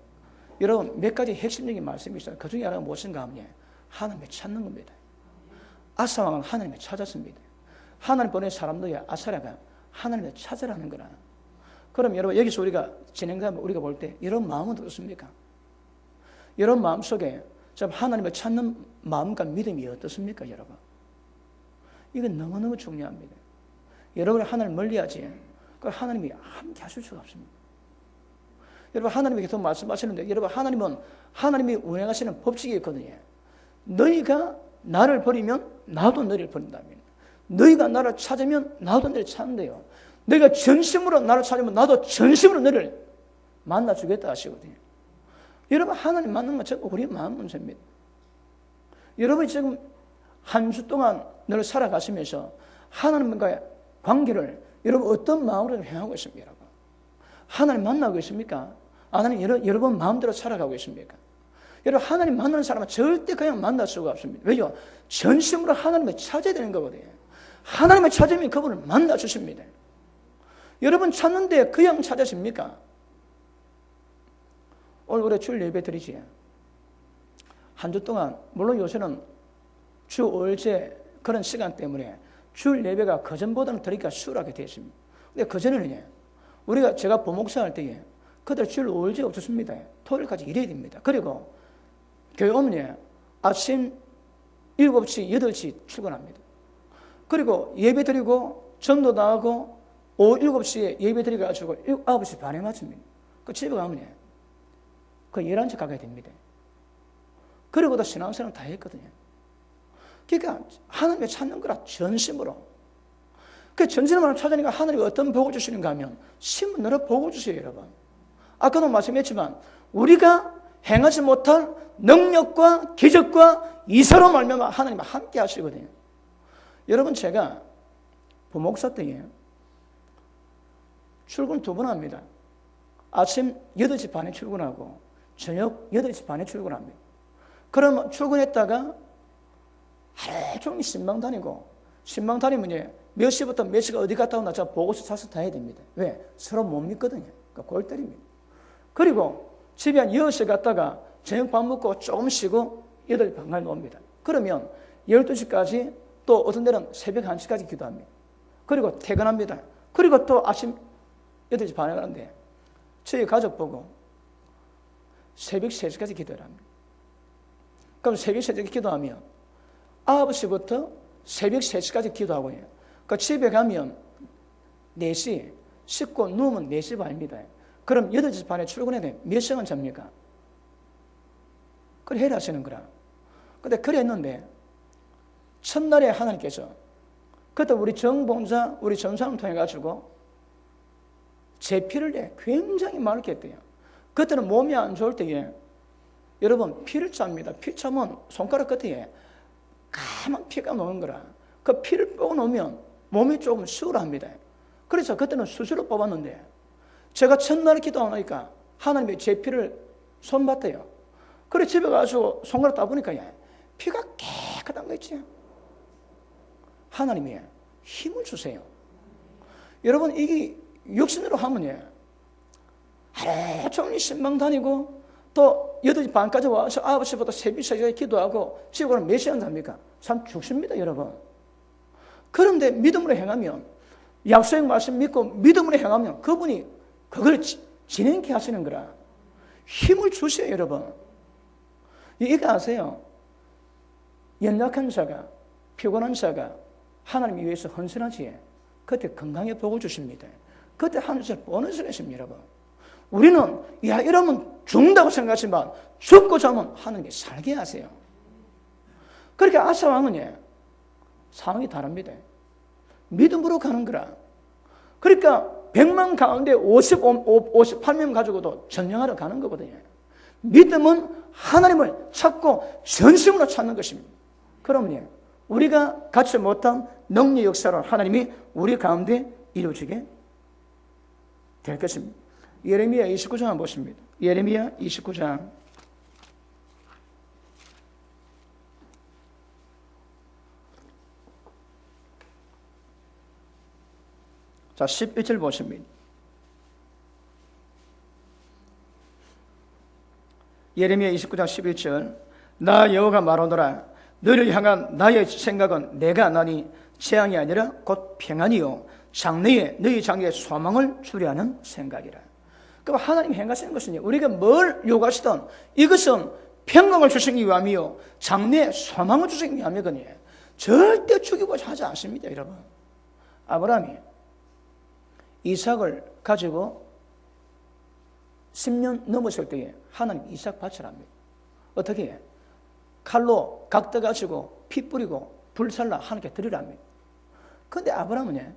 여러분 몇 가지 핵심적인 말씀이 있어요. 그 중에 하나가 무엇인가 하면 하나님을 찾는 겁니다. 아사 왕은 하나님을 찾았습니다. 하나님 보낸 사람들이 아사랴가 하나님을 찾으라는 거라. 그럼 여러분 여기서 우리가 진행자면 우리가 볼 때 이런 마음은 어떻습니까? 이런 마음 속에 하나님을 찾는 마음과 믿음이 어떻습니까, 여러분? 이건 너무너무 중요합니다. 여러분이 하나님을 멀리하지 그 하나님이 함께 하실 수가 없습니다. 여러분 하나님이 계속 말씀하시는데 여러분 하나님은 하나님이 운행하시는 법칙이 있거든요. 너희가 나를 버리면 나도 너희를 버린다면 너희가 나를 찾으면 나도 너희를 찾는데요. 너희가 전심으로 나를 찾으면 나도 전심으로 너희를 만나주겠다 하시거든요. 여러분 하나님 만나는 건 전부 우리의 마음 문제입니다. 여러분이 지금 한 주 동안 늘 살아가시면서 하나님과의 관계를 여러분 어떤 마음으로 행하고 있습니까? 여러분? 하나님 만나고 있습니까? 하나님 여러분 마음대로 살아가고 있습니까? 여러분 하나님 만나는 사람은 절대 그냥 만날 수가 없습니다. 왜요? 전심으로 하나님을 찾아야 되는 거거든요. 하나님을 찾으면 그분을 만나 주십니다. 여러분 찾는데 그냥 찾으십니까? 오늘 우리 주일 예배 드리지. 한 주 동안 물론 요새는 주 5일째 그런 시간 때문에 주일 예배가 그전보다는 드리기가 수월하게 되었습니다. 근데 그전에는 제가 부목사 할 때에 그들 주일 5일째 없었습니다. 토요일까지 일해야 됩니다. 그리고 교회 오면 아침 7시, 8시 출근합니다. 그리고 예배 드리고 전도 나가고 오후 7시에 예배 드려가지고 9시 반에 마칩니다. 그 집에 가면 그 11시 가게 됩니다. 그리고도 신앙생활 다 했거든요. 그러니까 하나님을 찾는 거라 전심으로. 그 전심으로 찾으니까 하나님이 어떤 복을 주시는가 하면 신문으로 복을 주세요, 여러분. 아까도 말씀했지만 우리가 행하지 못할 능력과 기적과 이사로 말미암아 하나님과 함께 하시거든요. 여러분 제가 부목사 때에 출근 2번 합니다. 아침 8시 반에 출근하고 저녁 8시 반에 출근합니다. 그러면 출근했다가 하루 종일 신방 다니고 신방 다니면 몇 시부터 몇 시가 어디 갔다 오나 제가 보고서 사서 다 해야 됩니다. 왜? 서로 못 믿거든요. 그러니까 골 때립니다. 그리고 집에 한 6시 갔다가 저녁 밥 먹고 조금 쉬고 8시 반까지 놉니다. 그러면 12시까지 또 어떤 때는 새벽 1시까지 기도합니다. 그리고 퇴근합니다. 그리고 또 아침 8시 반에 가는데 저희 가족 보고 새벽 3시까지 기도를 합니다. 그럼 새벽 3시까지 기도하면 9시부터 새벽 3시까지 기도하고요. 그 집에 가면 4시 씻고 누우면 4시 반입니다. 그럼 8시 반에 출근해야 돼. 몇 시간 잡니까? 그래 해라 하시는 거라. 근데 그래 했는데 첫날에 하나님께서 그때 우리 정봉자 우리 전사를 통해 가지고 제 피를 내 굉장히 많게 했대요. 그때는 몸이 안 좋을 때에 여러분 피를 짭니다. 피 차면 손가락 끝에 까만 피가 나오는 거라. 그 피를 뽑아 놓으면 몸이 조금 수월합니다. 그래서 그때는 수술을 뽑았는데 제가 첫날 기도하니까 하나님이 제 피를 손봤대요. 그래 집에 가서 손가락 따보니까 피가 깨끗한 거 있지. 하나님이 힘을 주세요. 여러분 이게 육신으로 하면 하루 종일 신방 다니고 또 8시 반까지 와서 9시부터 새벽 3시까지 기도하고 집에 가면 몇 시간 잡니까? 참 죽습니다, 여러분. 그런데 믿음으로 행하면 약속의 말씀 믿고 믿음으로 행하면 그분이 그걸 진행케 하시는 거라. 힘을 주세요, 여러분. 이거 아세요? 연약한 자가 피곤한 자가 하나님 위해서 헌신하지 그때 건강에 복을 주십니다. 그때 하늘에서 보너스가 있습니다, 여러분. 우리는 이러면 죽는다고 생각하지만 죽고자 하면 하나님이 살게 하세요. 그렇게 아사 왕은 상황이 다릅니다. 믿음으로 가는 거라. 그러니까 100만 가운데 58명 가지고도 전쟁하러 가는 거거든요. 믿음은 하나님을 찾고 전심으로 찾는 것입니다. 그러면 우리가 갖지 못한 능력 역사를 하나님이 우리 가운데 이루어지게 될 것입니다. 예레미야 29장 한번 보십니다. 예레미야 29장 자 11절 보십니다. 예레미야 29장 11절 나 여호와가 말하노라 너를 향한 나의 생각은 내가 나니 재앙이 아니라 곧 평안이요 장래에 너희 장래에 소망을 주려 하는 생각이라. 그럼 하나님 행하시는 것은 우리가 뭘 요구하시든 이것은 평강을 주시기 위함이요 장래에 소망을 주시기 위함이거든요. 절대 죽이고자 하지 않습니다, 여러분. 아브라함이 이삭을 가지고 10년 넘었을 때에 하나님 이삭 바치랍니다. 어떻게 해? 칼로 각져 가지고 피 뿌리고 불살라 하나님께 드리랍니다. 그런데 아브라함은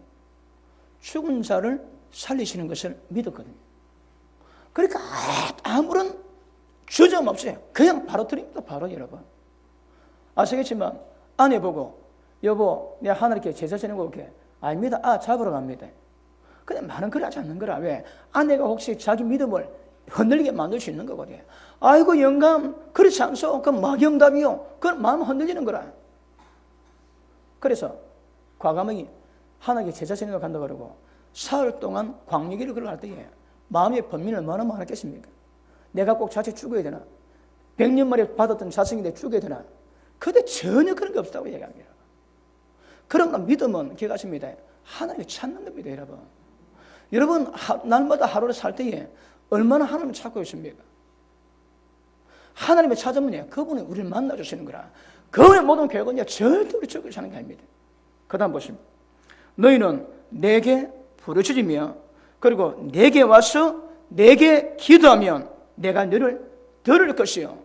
죽은 자를 살리시는 것을 믿었거든요. 그러니까 아무런 주저함 없어요. 그냥 바로 드립니다. 바로 여러분. 아시겠지만 아내 보고 여보, 내가 하나님께 제사 지내고 올게. 아닙니다. 잡으러 갑니다. 근데 말은 그러지 않는 거라. 왜? 아내가 혹시 자기 믿음을 흔들리게 만들 수 있는 거거든요. 아이고, 영감, 그렇지 않소? 그건 막영답이요. 그건 마음 흔들리는 거라. 그래서 과감하게 하나님께 제사 지내러 간다 그러고 사흘 동안 광야길을 걸어갈 때에 마음의 번민을 얼마나 많았겠습니까? 내가 꼭 자식 죽어야 되나? 100년 만에 받았던 자식인데 죽어야 되나? 근데 전혀 그런 게 없다고 얘기합니다. 그런 건 믿음은 기억하십니다. 하나님을 찾는 겁니다, 여러분. 여러분, 날마다 하루를 살 때에 얼마나 하나님을 찾고 있습니까? 하나님을 찾으면 그분이 우리를 만나주시는 거라. 그분의 모든 계획은 절대 우리 적을 사는 게 아닙니다. 그 다음 보십니다. 너희는 내게 부르짖으며 그리고 내게 와서 내게 기도하면 내가 너를 들을 것이요.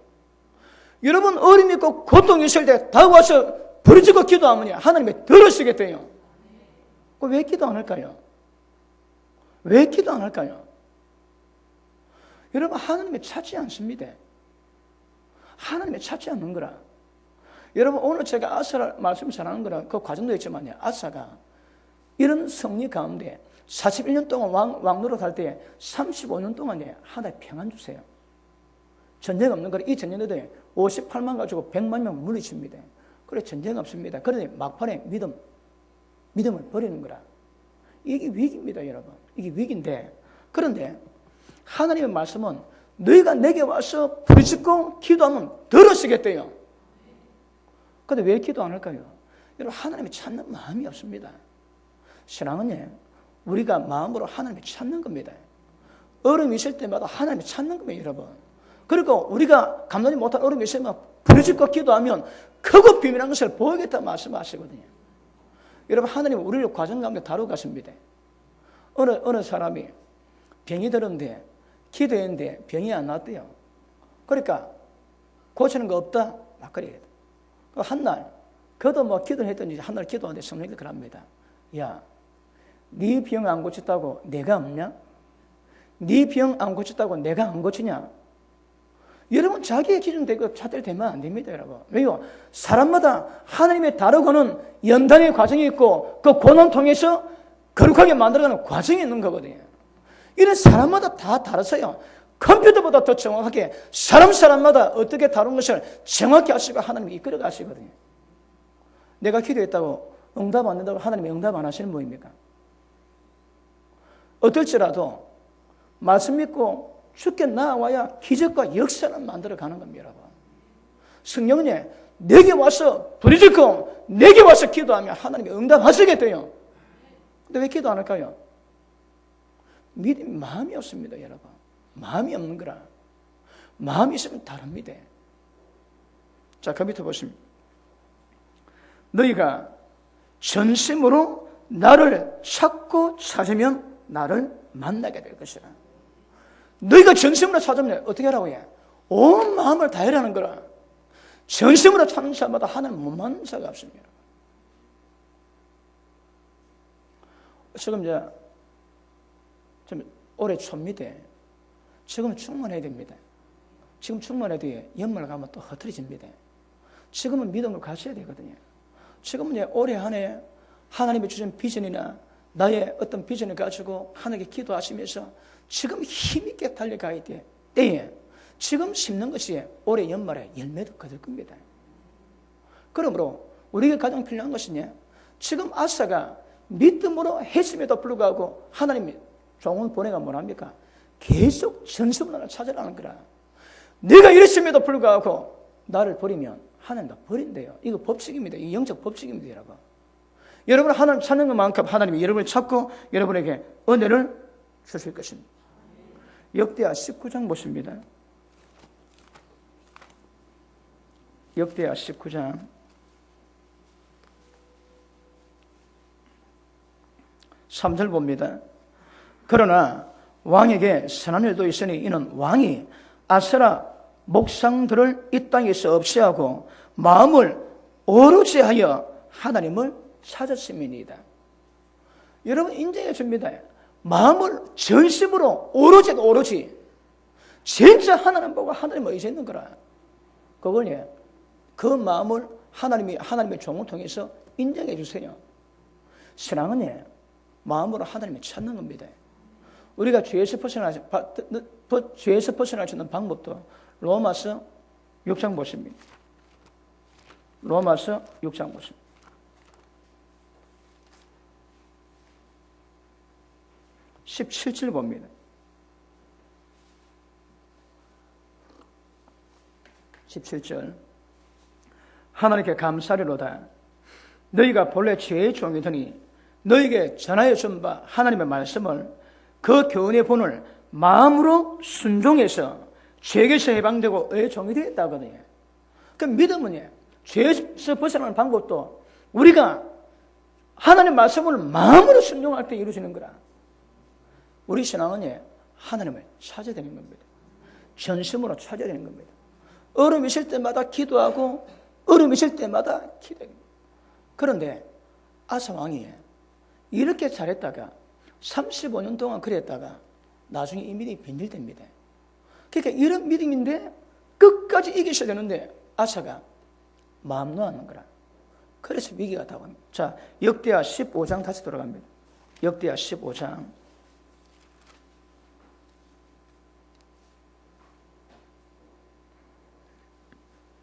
여러분, 어려움 있고 고통이 있을 때 다 와서 부르짖고 기도하면 하나님이 들으시겠대요. 왜 기도 안 할까요? 왜 기도 안 할까요? 여러분, 하나님을 찾지 않습니다. 하나님을 찾지 않는 거라. 여러분, 오늘 제가 아사를 말씀 전하는 거라 그 과정도 있지만요. 아사가 이런 성리 가운데 41년 동안 왕노릇 할 때 35년 동안에 하나님 평안 주세요. 전쟁 없는 거라. 이 전쟁에 58만 가지고 100만 명 물리칩니다. 그래, 전쟁 없습니다. 그런데 막판에 믿음을 버리는 거라. 이게 위기입니다, 여러분. 이게 위기인데, 그런데 하나님의 말씀은 너희가 내게 와서 부르짖고 기도하면 들으시겠대요. 그런데 왜 기도 안 할까요? 여러분, 하나님을 찾는 마음이 없습니다. 신앙은 우리가 마음으로 하나님을 찾는 겁니다. 어려움이 있을 때마다 하나님을 찾는 겁니다, 여러분. 그리고 우리가 감당하지 못한 어려움이 있으면 부르짖고 기도하면 크고 비밀한 것을 보이겠다고 말씀하시거든요. 여러분, 하나님은 우리를 과정 가운데 다루고 가십니다. 어느 사람이 병이 들었는데 기도했는데 병이 안 났대요. 그러니까 고치는 거 없다? 막 그래요. 한날 그도 뭐 기도를 했더니 한날 기도하는데 성령이 그럽니다. 야, 네 병 안 고쳤다고 내가 없냐? 네 병 안 고쳤다고 내가 안 고치냐? 여러분, 자기의 기준대로 찾을 되면 안 됩니다, 여러분. 왜요? 사람마다 하나님의 다루고는 연단의 과정이 있고 그 고난 통해서 거룩하게 만들어가는 과정이 있는 거거든요. 이런 사람마다 다 다르세요. 컴퓨터보다 더 정확하게 사람마다 어떻게 다룬 것을 정확히 하시고 하나님이 이끌어 가시거든요. 내가 기도했다고 응답 안 된다고 하나님이 응답 안 하시는 분입니까? 어떨지라도 말씀 믿고 죽게 나와야 기적과 역사를 만들어 가는 겁니다, 여러분. 성령님, 내게 와서 부르짖고 내게 와서 기도하면 하나님이 응답하시겠대요. 근데 왜 기도 안 할까요? 믿음, 마음이 없습니다, 여러분. 마음이 없는 거라. 마음이 있으면 다릅니다. 자, 그 밑에 보시면 너희가 전심으로 나를 찾고 찾으면 나를 만나게 될 것이라. 너희가 전심으로 찾으면 어떻게 하라고 해? 온 마음을 다하라는 거라. 전심으로 찾는 사람마다 하나님 못 만난 자가 없습니다. 지금 좀 올해 초입니다. 지금 충만해야 됩니다. 지금 충만해도 연말 가면 또 흐트러집니다. 지금은 믿음을 가져야 되거든요. 지금은 올해 한 해 하나님이 주신 비전이나 나의 어떤 비전을 가지고 하나님께 기도하시면서 지금 힘있게 달려가야 돼. 때에 지금 심는 것이 올해 연말에 열매도 거둘 겁니다. 그러므로 우리가 가장 필요한 것은 지금 아사가 믿음으로 했음에도 불구하고 하나님이 종을 보내가 뭐랍니까? 계속 전심으로 찾아라는 거라. 내가 이랬음에도 불구하고 나를 버리면 하나님도 버린대요. 이거 법칙입니다. 이 영적 법칙입니다, 여러분. 여러분 하나님 찾는 것만큼 하나님이 여러분을 찾고 여러분에게 은혜를 주실 것입니다. 역대하 19장 보십니다. 역대하 19장 3절 봅니다. 그러나 왕에게 선한 일도 있으니 이는 왕이 아세라 목상들을 이 땅에서 없애하고 마음을 오로지 하여 하나님을 찾았음이니이다. 여러분 인정해 줍니다. 마음을 전심으로 오로지 진짜 하나님 보고 하나님을 의지했는 거라. 그걸 그 마음을 하나님의 종을 통해서 인정해 주세요. 신앙은 마음으로 하나님을 찾는 겁니다. 우리가 죄에서 벗어날 수 있는 방법도 로마서 6장 보십니다. 로마서 6장 보십니다. 17절 봅니다. 17절. 하나님께 감사리로다. 너희가 본래 죄의 종이더니 너희에게 전하여 준 바 하나님의 말씀을 그 교훈의 본을 마음으로 순종해서 죄에게서 해방되고 의의 종이 되었다거든요. 그 믿음은 죄에서 벗어나는 방법도 우리가 하나님의 말씀을 마음으로 순종할 때 이루어지는 거라. 우리 신앙은 하나님을 찾아야 되는 겁니다. 전심으로 찾아야 되는 겁니다. 얼음 있을 때마다 기도하고 얼음 있을 때마다 기도합니다. 그런데 아사 왕이 이렇게 잘했다가 35년 동안 그랬다가 나중에 이 믿음이 변질됩니다. 그러니까 이런 믿음인데 끝까지 이기셔야 되는데 아사가 마음 놓았는 거라. 그래서 위기가 다가옵니다. 자, 역대하 15장 다시 돌아갑니다. 역대하 15장.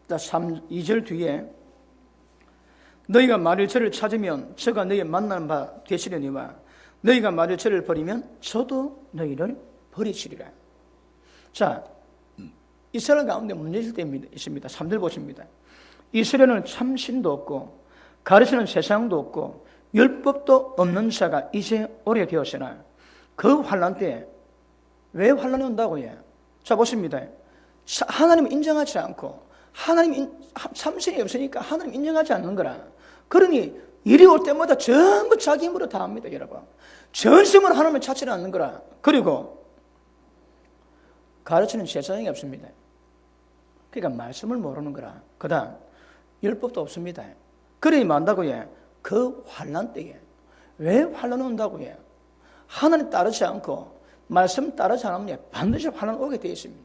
자, 2절 뒤에 너희가 만일 저를 찾으면 저가 너희 만나는 바 되시려니와 너희가 만일 저를 버리면 저도 너희를 버리시리라. 자, 이스라엘 가운데 문제일 때 있습니다. 3절 보십니다. 이스라엘은 참신도 없고 가르치는 세상도 없고 율법도 없는 자가 이제 오래되었으나 그 환난 때 왜 환난이 온다고요? 자, 보십니다. 하나님을 인정하지 않고 하나님 참신이 없으니까 하나님 인정하지 않는 거라. 그러니 일이 올 때마다 전부 자기 힘으로 다 합니다, 여러분. 전심으로 하나님을 찾지 않는 거라. 그리고 가르치는 세상이 없습니다. 그러니까 말씀을 모르는 거라. 그 다음 율법도 없습니다. 그러니 만다고요. 그 환난 때에 왜 환난 온다고요? 하나님 따르지 않고 말씀 따르지 않으면 반드시 환난 오게 되어 있습니다.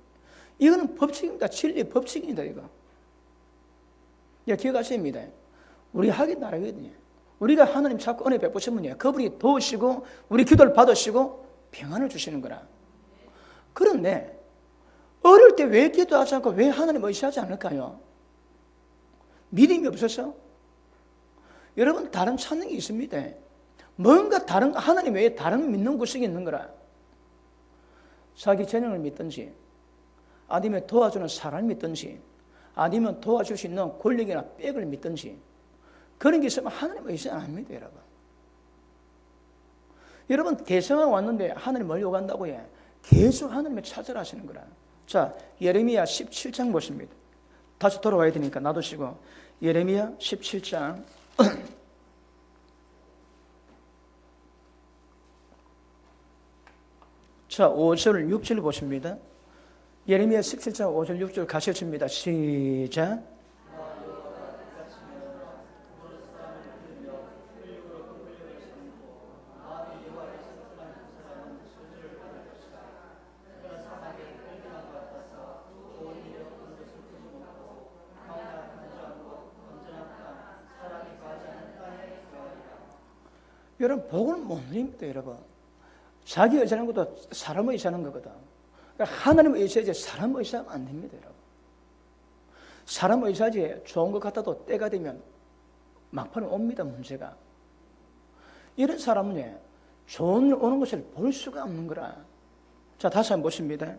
이거는 법칙입니다. 진리 법칙입니다, 이거. 기억하십니다. 우리 하긴 다르거든요. 우리가 하나님 자꾸 은혜 베푸시면 그분이 도우시고 우리 기도를 받으시고 평안을 주시는 거라. 그런데 어릴 때 왜 기도하지 않고 왜 하나님 의지하지 않을까요? 믿음이 없어서? 여러분, 다른 찾는 게 있습니다. 뭔가 다른, 하나님 외에 다른 믿는 구석이 있는 거라. 자기 재능을 믿든지 아니면 도와주는 사람을 믿든지 아니면 도와줄 수 있는 권력이나 빽을 믿든지 그런 게 있으면 하나님 의지 안 합니다, 여러분. 여러분, 대성왕 왔는데 하나님 멀리 오간다고 계속 하나님을 찾으라 하시는 거라. 자, 예레미야 17장 보십니다. 다시 돌아와야 되니까 놔두시고 예레미야 17장 자, 5절 6절 보십니다. 예레미야 17장 5절 6절 가셔집니다. 시작. 여러분, 복을 못 누립니다, 여러분. 자기 의지하는 것도 사람을 의지하는 거거든. 그러니까 하나님을 의지하지 사람을 의지하면 안 됩니다, 여러분. 사람을 의지하지 좋은 것 같아도 때가 되면 막판에 옵니다, 문제가. 이런 사람은 좋은 일 오는 것을 볼 수가 없는 거라. 자, 다시 한번 보십니다.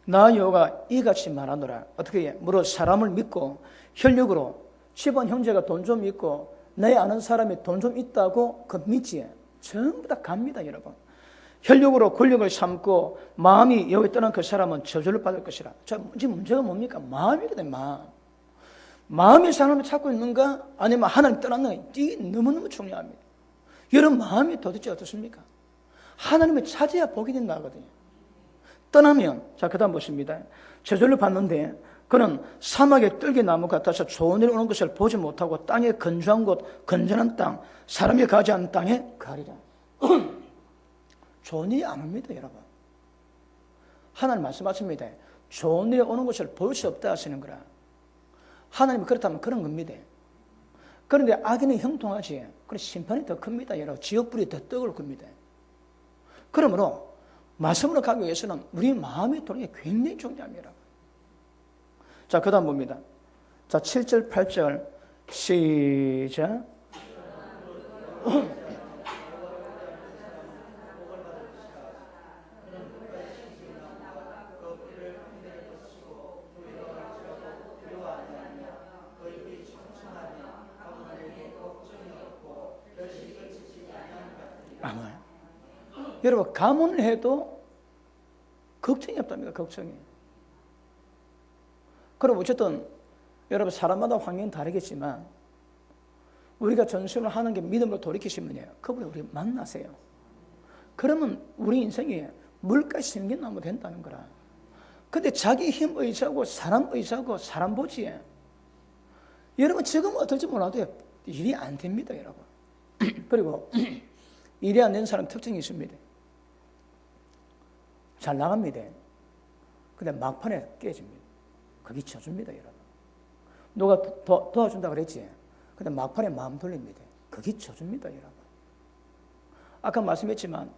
나 여호와가 이같이 말하노라. 어떻게 해? 무릇 사람을 믿고 혈육으로 집안 형제가 돈 좀 있고 내 아는 사람이 돈 좀 있다고 그 믿지? 전부 다 갑니다, 여러분. 혈육으로 권력을 삼고 마음이 여기 떠난 그 사람은 저주를 받을 것이라. 자, 지금 문제가 뭡니까? 마음이거든, 마음. 마음이 사람을 찾고 있는가? 아니면 하나님 떠났는가? 이게 너무너무 중요합니다. 여러분, 마음이 도대체 어떻습니까? 하나님을 찾아야 복이 된다거든요. 떠나면, 자, 그 다음 보십니다. 저주를 받는데 그는 사막의 뜰개나무 같아서 좋은 일 오는 것을 보지 못하고 땅의 건조한 곳, 건전한 땅, 사람이 가지 않는 땅에 가리라. 좋은 일이 안 옵니다, 여러분. 하나님 말씀하십니다. 좋은 일이 오는 것을 볼 수 없다 하시는 거라. 하나님이 그렇다면 그런 겁니다. 그런데 악인은 형통하지. 그래 심판이 더 큽니다. 여러분. 지옥불이 더 뜨거울 겁니다. 그러므로 말씀으로 가기 위해서는 우리 마음의 도력이 굉장히 중요합니다. 자, 그 다음 봅니다. 자, 7절, 8절 시작. 아멘. 여러분, 가문을 해도 걱정이 없답니다. 걱정이. 그럼 어쨌든 여러분 사람마다 환경은 다르겠지만 우리가 전심을 하는 게 믿음으로 돌이키시면요, 그분을 우리 만나세요. 그러면 우리 인생이 물가에 심겨나무 된다는 거라. 근데 자기 힘 의지하고 사람 의지하고 사람 보지에 여러분 지금 어떨지 몰라도 일이 안 됩니다, 여러분. 그리고 일이 안 되는 사람 특징이 있습니다. 잘 나갑니다. 근데 막판에 깨집니다. 그게 쳐줍니다, 여러분. 누가 도와준다 그랬지? 근데 막판에 마음 돌립니다. 그게 쳐줍니다, 여러분. 아까 말씀했지만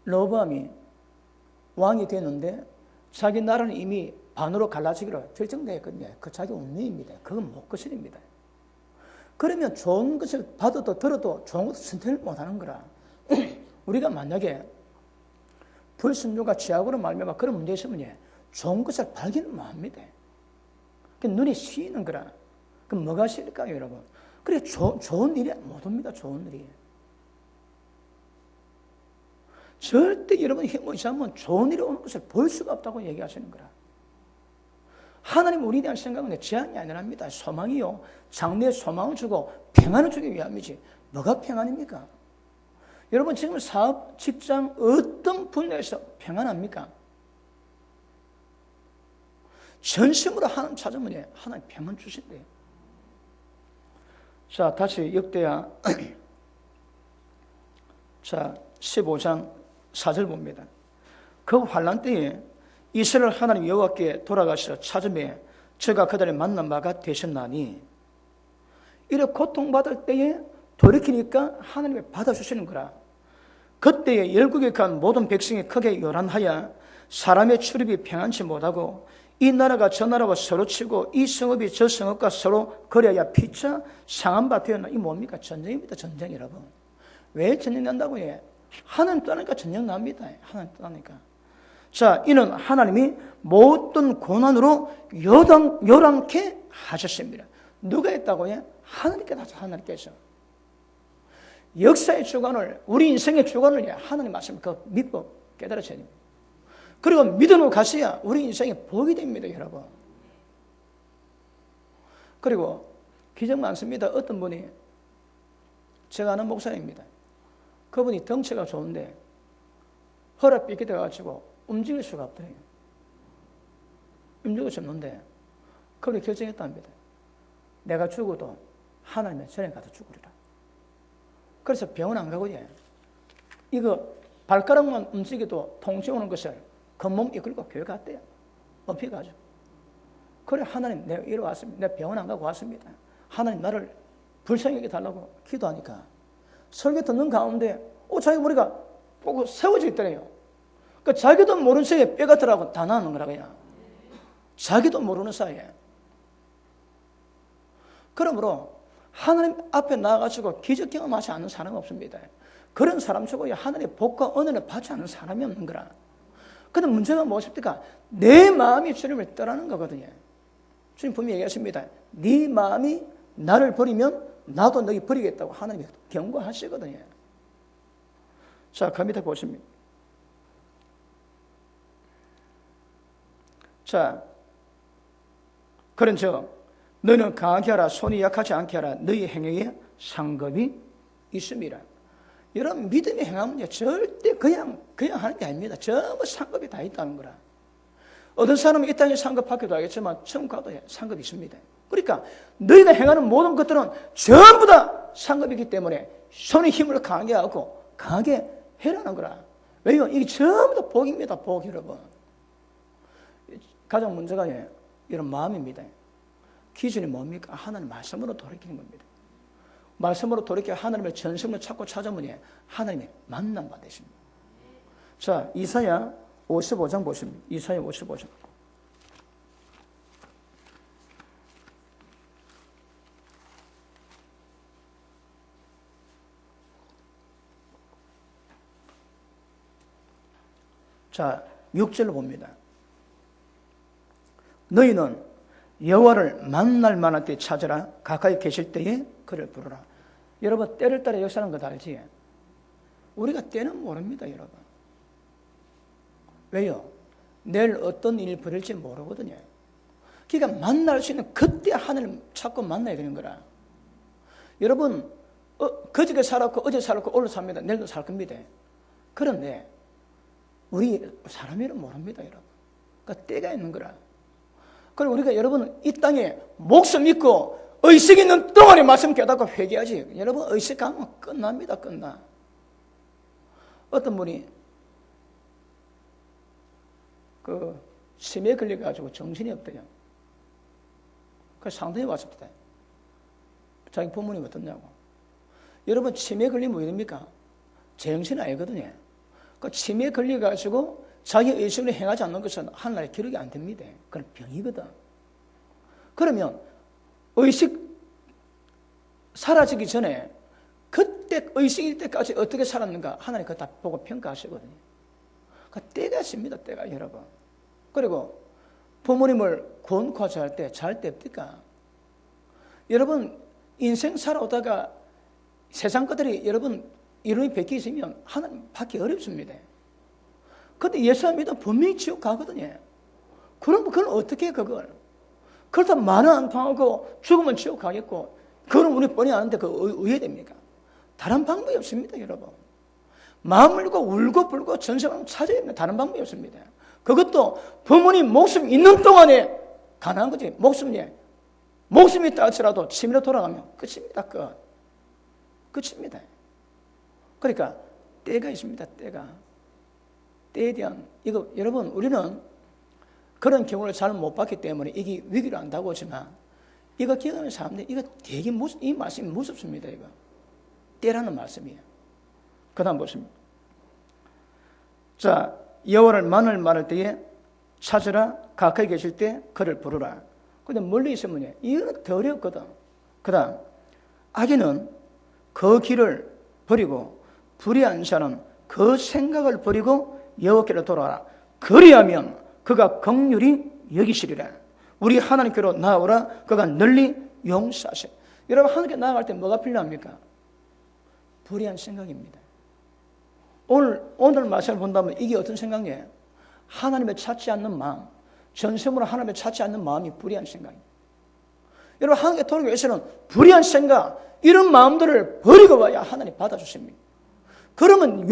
로보암이 왕이 되는데 자기 나라는 이미 반으로 갈라지기로 결정되어 있거든요. 그 자기 운명입니다. 그건 못 거슬립니다. 그러면 좋은 것을 받아도 들어도 좋은 것을 선택을 못하는 거라. 우리가 만약에 불순종과 죄악으로 말미암아 그런 문제 있으면 좋은 것을 발견을 못합니다. 눈이 씌이는 거라. 그럼 뭐가 싫을까요, 여러분? 그래, 좋은 일이 못 옵니다. 좋은 일이. 절대 여러분 힘을 의지하면 좋은 일이 오는 것을 볼 수가 없다고 얘기하시는 거라. 하나님 우리에 대한 생각은 제한이 아니랍니다. 소망이요. 장래에 소망을 주고 평안을 주기 위함이지. 뭐가 평안입니까? 여러분 지금 사업, 직장 어떤 분야에서 평안합니까? 전심으로 하나님 찾으면 하나님 평안 주신대요. 자, 다시 역대하 자 15장 4절 봅니다. 그 환난 때에 이스라엘 하나님 여호와께 돌아가셔 찾음에 저가 그들을 만난 바가 되셨나니, 이렇게 고통받을 때에 돌이키니까 하나님이 받아주시는 거라. 그때에 열국에 간 모든 백성이 크게 요란하여 사람의 출입이 평안치 못하고 이 나라가 저 나라와 서로 치고 이 성읍이 저 성읍과 서로 거려야 피차 상한 바 되었나. 이 뭡니까? 전쟁입니다. 전쟁. 여러분 왜 전쟁 난다고 해? 하나님 떠나니까 전쟁 납니다. 하나님 떠나니까. 자, 이는 하나님이 모든 고난으로 요란케 하셨습니다. 누가 했다고 해? 하나님께서 하셨어요. 하나님께서. 역사의 주관을, 우리 인생의 주관을 하나님 말씀 그 믿고 깨달으셔야 됩니다. 그리고 믿음으로 가셔야 우리 인생에 복이 됩니다, 여러분. 그리고 기적 많습니다. 어떤 분이, 제가 아는 목사입니다. 그분이 덩치가 좋은데 허락 삐게 돼가지고 움직일 수가 없대요. 움직일 수 없는데 그분이 결정했답니다. 내가 죽어도 하나님의 전에 가서 죽으리라. 그래서 병원 안 가고 이거 발가락만 움직여도 통증 오는 것을 겉몸 이끌고 교회 갔대요. 업혀가지고. 그래, 하나님 내가 이리 왔습니다. 내가 병원 안 가고 왔습니다. 하나님 나를 불쌍하게 달라고 기도하니까 설교 듣는 가운데 자기 머리가 보고 세워져 있더래요. 그러니까 자기도 모르는 사이에 뼈가 들어가고 다 나는 거라 그냥. 자기도 모르는 사이에. 그러므로 하나님 앞에 나가가지고 기적 경험하지 않는 사람은 없습니다. 그런 사람 치고 하나님의 복과 은혜를 받지 않는 사람이 없는 거라. 근데 문제가 무엇입니까? 내 마음이 주님을 떠나는 거거든요. 주님 분명히 얘기하십니다. 네 마음이 나를 버리면 나도 너희 버리겠다고 하나님이 경고하시거든요. 자, 갑니다. 보십니다. 자, 그런즉 너는 강하게 하라. 손이 약하지 않게 하라. 너희 행위에 상급이 있음이라. 여러분 믿음의 행함은요 절대 그냥 하는 게 아닙니다. 전부 상급이 다 있다는 거라. 어떤 사람은 이 땅에 상급받기도 하겠지만 천국 가도 상급이 있습니다. 그러니까 너희가 행하는 모든 것들은 전부 다 상급이기 때문에 손의 힘을 강하게 하고 강하게 해라는 거라. 왜요? 이게 전부 다 복입니다. 복. 여러분 가장 문제가 이런 마음입니다. 기준이 뭡니까? 하나님 말씀으로 돌이키는 겁니다. 말씀으로 돌이켜 하나님의 전심을 찾고 찾아보니 하나님의 만남 받으십니다. 자, 이사야 55장 보십니다. 이사야 55장. 자, 6절을 봅니다. 너희는 여호와를 만날 만한 때 찾으라. 가까이 계실 때에 그를 부르라. 여러분, 때를 따라 역사하는 거 다 알지? 우리가 때는 모릅니다, 여러분. 왜요? 내일 어떤 일이 벌일지 모르거든요. 그러니까 만날 수 있는 그때 하늘을 찾고 만나야 되는 거라. 여러분, 그저께 살았고 어제 살았고 오늘 삽니다. 내일도 살 겁니다. 그런데 우리 사람 일은 모릅니다, 여러분. 그러니까 때가 있는 거라. 그리고 우리가 여러분 이 땅에 목숨 있고 의식 있는 동안에 말씀 깨닫고 회개하지. 여러분 의식하면 끝납니다, 끝나. 어떤 분이 치매에 걸려가지고 정신이 없대요. 그래서 상담에 왔습니다. 자기 부모님 어떻냐고. 여러분 치매에 걸리면 왜 됩니까? 제정신이 아니거든요. 그 치매에 걸려가지고 자기 의식으로 행하지 않는 것은 하늘나라에 기록이 안 됩니다. 그건 병이거든. 그러면 의식 사라지기 전에 그때 의식일 때까지 어떻게 살았는가 하나님 그거 다 보고 평가하시거든요. 그 때가 있습니다, 때가 여러분. 그리고 부모님을 권고하자 할 때 잘 때 없니까? 여러분 인생 살아오다가 세상 것들이 여러분 이름이 베끼 있으면 하나님 받기 어렵습니다. 근데 예수 안 믿으면 분명히 지옥 가거든요. 그럼 그걸 어떻게 해, 그걸? 그렇다고 만원 안 당하고 죽으면 지옥 가겠고, 그건 우리 뻔히 아는데 의해 됩니까? 다른 방법이 없습니다, 여러분. 마음을 울고 울고 불고 전생을 찾아야 됩니다. 다른 방법이 없습니다. 그것도 부모님 목숨 있는 동안에 가능한 거지. 목숨이 있다 할지라도 치매로 돌아가면 끝입니다, 끝입니다. 그러니까 때가 있습니다, 때가. 때에 대한 이거 여러분 우리는 그런 경우를 잘 못 봤기 때문에 이게 위기로 안다고 하지만 이거 기억하는 사람들 이거 되게 이 말씀이 무섭습니다. 이거 때라는 말씀이에요. 그다음 보십니다. 자, 여호와를 만날 때에 찾으라. 가까이 계실 때 그를 부르라. 근데 멀리 있으면 이거는 더 어렵거든. 그다음 악인은 그 길을 버리고 불의한 자는 그 생각을 버리고 여호와께로 돌아와라. 그리하면 그가 긍휼히 여기시리라. 우리 하나님께로 나아오라. 그가 널리 용서하시리. 여러분 하나님께 나아갈 때 뭐가 필요합니까? 불의한 생각입니다. 오늘 말씀을 본다면 이게 어떤 생각이에요? 하나님을 찾지 않는 마음, 전심으로 하나님을 찾지 않는 마음이 불의한 생각입니다. 여러분 하나님께 돌아오기 위해서는 불의한 생각, 이런 마음들을 버리고 와야 하나님 받아주십니다. 그러면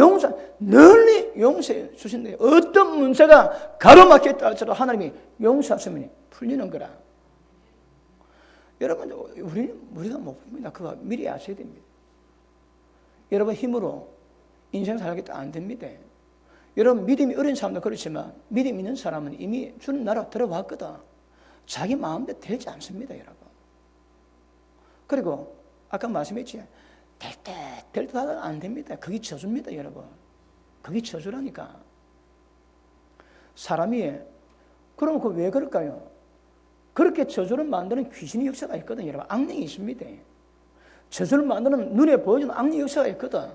널리 용서해 주신대요. 어떤 문제가 가로막혔다 할지라도 하나님이 용서하시면 풀리는 거라. 여러분, 우리가 못 봅니다. 그거 미리 아셔야 됩니다. 여러분 힘으로 인생 살겠다 안 됩니다. 여러분 믿음이 어린 사람도 그렇지만 믿음 있는 사람은 이미 주는 나라 들어왔거든. 자기 마음대로 되지 않습니다, 여러분. 그리고 아까 말씀했지. 될 듯 하다가 안 됩니다. 그게 저주입니다, 여러분. 그게 저주라니까. 사람이, 그럼 그 왜 그럴까요? 그렇게 저주를 만드는 귀신의 역사가 있거든요, 여러분. 악령이 있습니다. 저주를 만드는 눈에 보여주는 악령 역사가 있거든.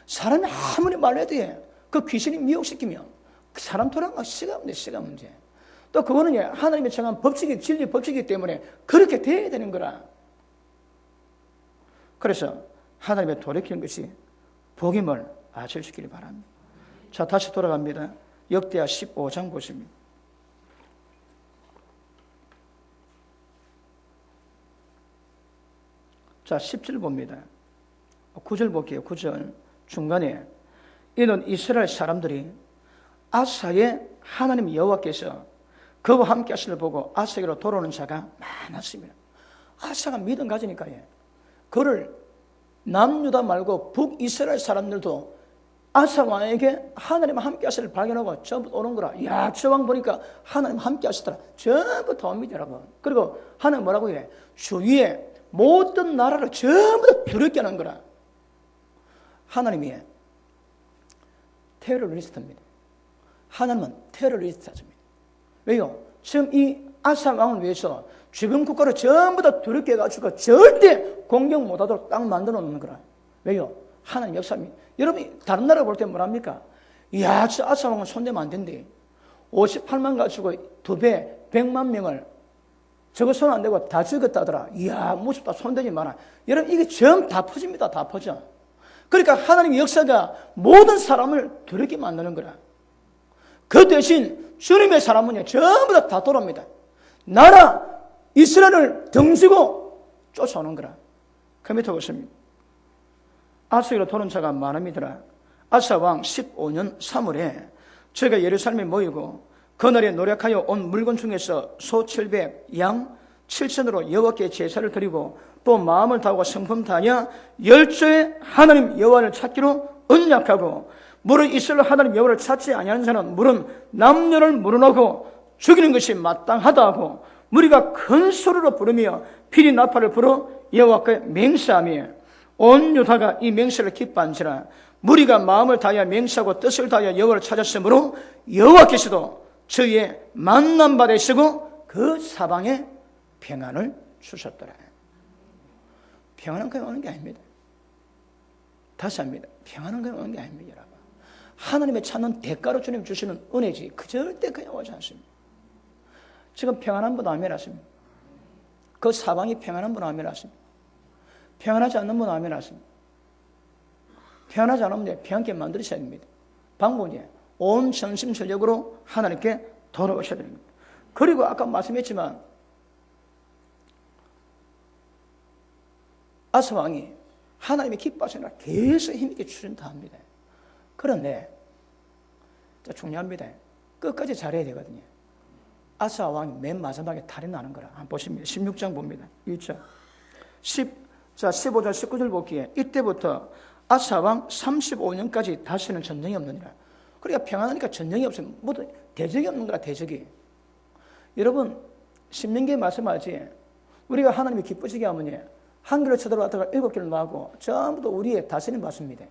사람이 아무리 말해도 그 귀신이 미혹시키면 그 사람 돌아가면 시간 문제. 또 그거는 하나님이 정한 법칙이, 진리 법칙이기 때문에 그렇게 돼야 되는 거라. 그래서 하나님의 돌이키는 것이 복임을 아실시키기 바랍니다. 자, 다시 돌아갑니다. 역대하 15장 보십니다. 자, 10절 봅니다. 9절 볼게요. 9절 중간에 이는 이스라엘 사람들이 아사의 하나님 여호와께서 그와 함께 하시를 보고 아사에게로 돌아오는 자가 많았습니다. 아사가 믿음 가지니까 그를 남유다 말고 북이스라엘 사람들도 아사 왕에게 하나님 함께 하시를 발견하고 전부 오는 거라. 야, 저 왕 보니까 하나님 함께 하시더라. 전부 다 옵니다, 여러분. 그리고 하나님 뭐라고 해? 주위에 모든 나라를 전부 다 두렵게 하는 거라. 하나님이 테러리스트입니다. 하나님은 테러리스트입니다. 왜요? 지금 이 아사 왕을 위해서 주변 국가를 전부 다 두렵게 해가지고 절대 공격 못하도록 딱 만들어 놓는 거라. 왜요? 하나님 역사입니다. 여러분 다른 나라 볼 때 뭐랍니까? 이야, 저 아사 왕은 손대면 안 된대. 58만 가지고 2배 100만 명을 저거 손 안 대고 다 죽였다더라. 이야, 무섭다. 손대지 마라. 여러분 이게 전부 다 퍼집니다. 다 퍼져. 그러니까 하나님의 역사가 모든 사람을 두렵게 만드는 거라. 그 대신 주님의 사람은 전부 다 돌아옵니다. 나라 이스라엘을 등지고 쫓아오는 거라. 그 밑에 보십니다. 아스로 도는 자가 많음이더라. 아사 왕 15년 3월에 저희가 예루살렘에 모이고 그날에 노력하여 온 물건 중에서 소 700, 양 7천으로 여호와께 제사를 드리고 또 마음을 다하고 성품 다하여 열조의 하나님 여호와를 찾기로 언약하고 물은 이스라엘 하나님 여호와를 찾지 아니하는 자는 물은 남녀를 물어놓고 죽이는 것이 마땅하다 하고 무리가 큰 소리로 부르며 피리 나팔을 불어 여호와께 맹세하며 온 유다가 이 맹세를 기뻐한지라. 무리가 마음을 다하여 맹세하고 뜻을 다하여 여호와를 찾았으므로 여호와께서도 저희의 만난 바 되시고 그 사방에 평안을 주셨더라. 평안은 그냥 오는 게 아닙니다. 다시 합니다. 평안은 그냥 오는 게 아닙니다, 여러분. 하나님의 찾는 대가로 주님 주시는 은혜지 그 절대 그냥 오지 않습니다. 지금 평안한 분 아멘 하십니다. 그 사방이 평안한 분 아멘 하십니다. 평안하지 않는 분 아멘 하십니다. 평안하지 않으면 평안케 만드셔야 됩니다. 방법이 온 전심전력으로 하나님께 돌아오셔야 됩니다. 그리고 아까 말씀했지만 아사 왕이 하나님의 기뻐하시느라 계속 힘있게 추진다 합니다. 그런데 중요합니다. 끝까지 잘해야 되거든요. 아사 왕이 맨 마지막에 탈이 나는 거라. 한번 보십니다. 16장 봅니다. 1절 15절 19절 보기에 이때부터 아사 왕 35년까지 다시는 전쟁이 없느니라. 그러니까 평안하니까 전쟁이 없으면 모두 대적이 없는 거라. 대적이. 여러분 신명기에 말씀하지 우리가 하나님이 기쁘시게 하면 한 길로 쳐들어왔다가 7길로 나가고 전부 다 우리의 다스림 받습니다.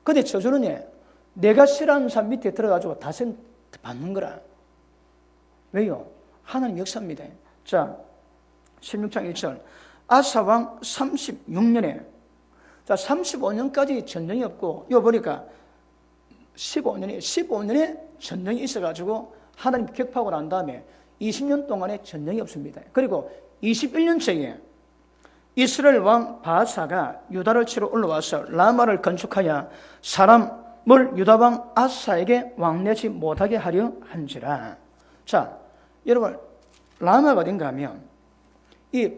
근데 저주는 내가 싫어하는 사람 밑에 들어가지고 다스림 받는 거라. 왜요? 하나님 역사입니다. 자 16장 1절 아사 왕 36년에 자 35년까지 전쟁이 없고 이거 보니까 15년에 전쟁이 있어가지고 하나님 격파하고 난 다음에 20년 동안에 전쟁이 없습니다. 그리고 21년째에 이스라엘 왕 바사가 유다를 치러 올라와서 라마를 건축하여 사람을 유다 왕 아사에게 왕래치 못하게 하려 한지라. 자, 여러분 라마가 어딘가 하면 이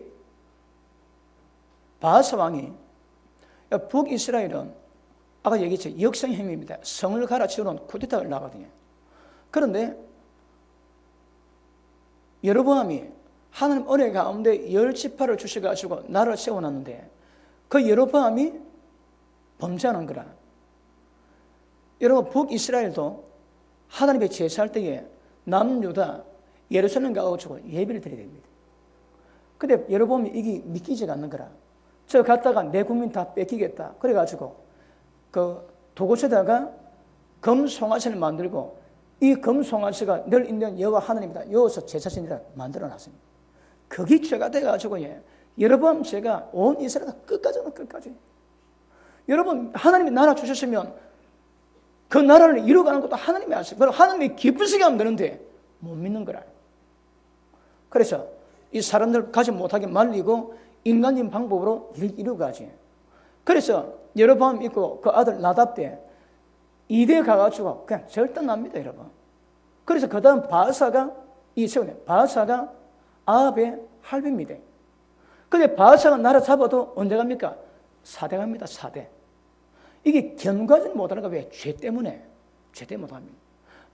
바사 왕이 북이스라엘은 아까 얘기했죠. 역성행위입니다. 성을 갈아치우는 쿠데타를 나거든요. 그런데 여로보암이 하나님 은혜 가운데 10지파를 주셔가지고 나라를 세워놨는데 그 여로보암이 범죄하는 거라. 여러분 북이스라엘도 하나님의 제사할 때에 남유다 예루살렘 가가지고 예배를 드려야 됩니다. 근데 여로보암이 이게 믿기지가 않는 거라. 저 갔다가 내 국민 다 뺏기겠다. 그래가지고 그 도곳에다가 금송아지를 만들고 이 금송아지가 늘 있는 여호와 하나님이다. 여호와서 제사신이라 만들어놨습니다. 그게 죄가 돼가지고 여러분 제가 온 이스라엘 끝까지는 끝까지. 여러분 하나님이 나라 주셨으면 그 나라를 이루어가는 것도 하나님이 아시고 그럼 하나님이 기쁘시게 하면 되는데 못 믿는 거라. 그래서 이 사람들 가지 못하게 말리고 인간적인 방법으로 이루어가지. 그래서 여로보암 있고 그 아들 나답 때 이대 가가지고 그냥 절단납니다, 여러분. 그래서 그 다음 바사가 바사가 아합의 할배입니다. 근데 바사가 나라 잡아도 언제 갑니까? 4대 갑니다, 4대. 이게 견과하지 못하는 거 왜? 죄 때문에 못합니다.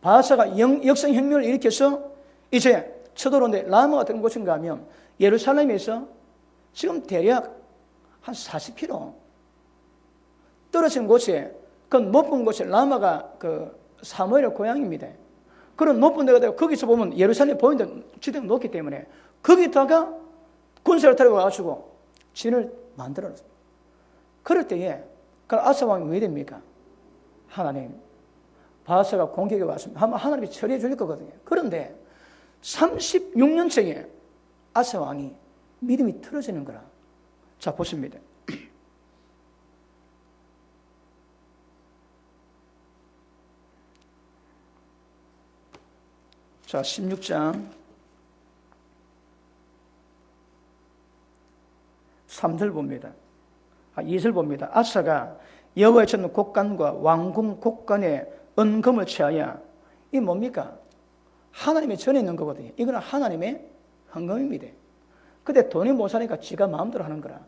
바사가 역성혁명을 일으켜서 이제 쳐들어오는데 라마 같은 곳인가 하면 예루살렘에서 지금 대략 한 40km 떨어진 곳에 그 높은 곳에 라마가 그 사무엘의 고향입니다. 그런 높은 데가 되고 거기서 보면 예루살렘이 보이는데 지대가 높기 때문에 거기다가 군사를 타고 와가지고 진을 만들어놨습니다. 그럴 때에 그 아사 왕이 왜 됩니까? 하나님, 바사가 공격에 왔습니다. 하나님이 처리해 줄 거거든요. 그런데 36년째에 아사 왕이 믿음이 틀어지는 거라. 자, 보십니다. 자, 16장 3절 봅니다. 2절 봅니다. 아사가 여호와의 전 곡간과 왕궁 곡간에 은금을 취하여, 이 뭡니까? 하나님의 전에 있는 거거든요. 이거는 하나님의 헌금입니다. 근데 돈이 못 사니까 지가 마음대로 하는 거라.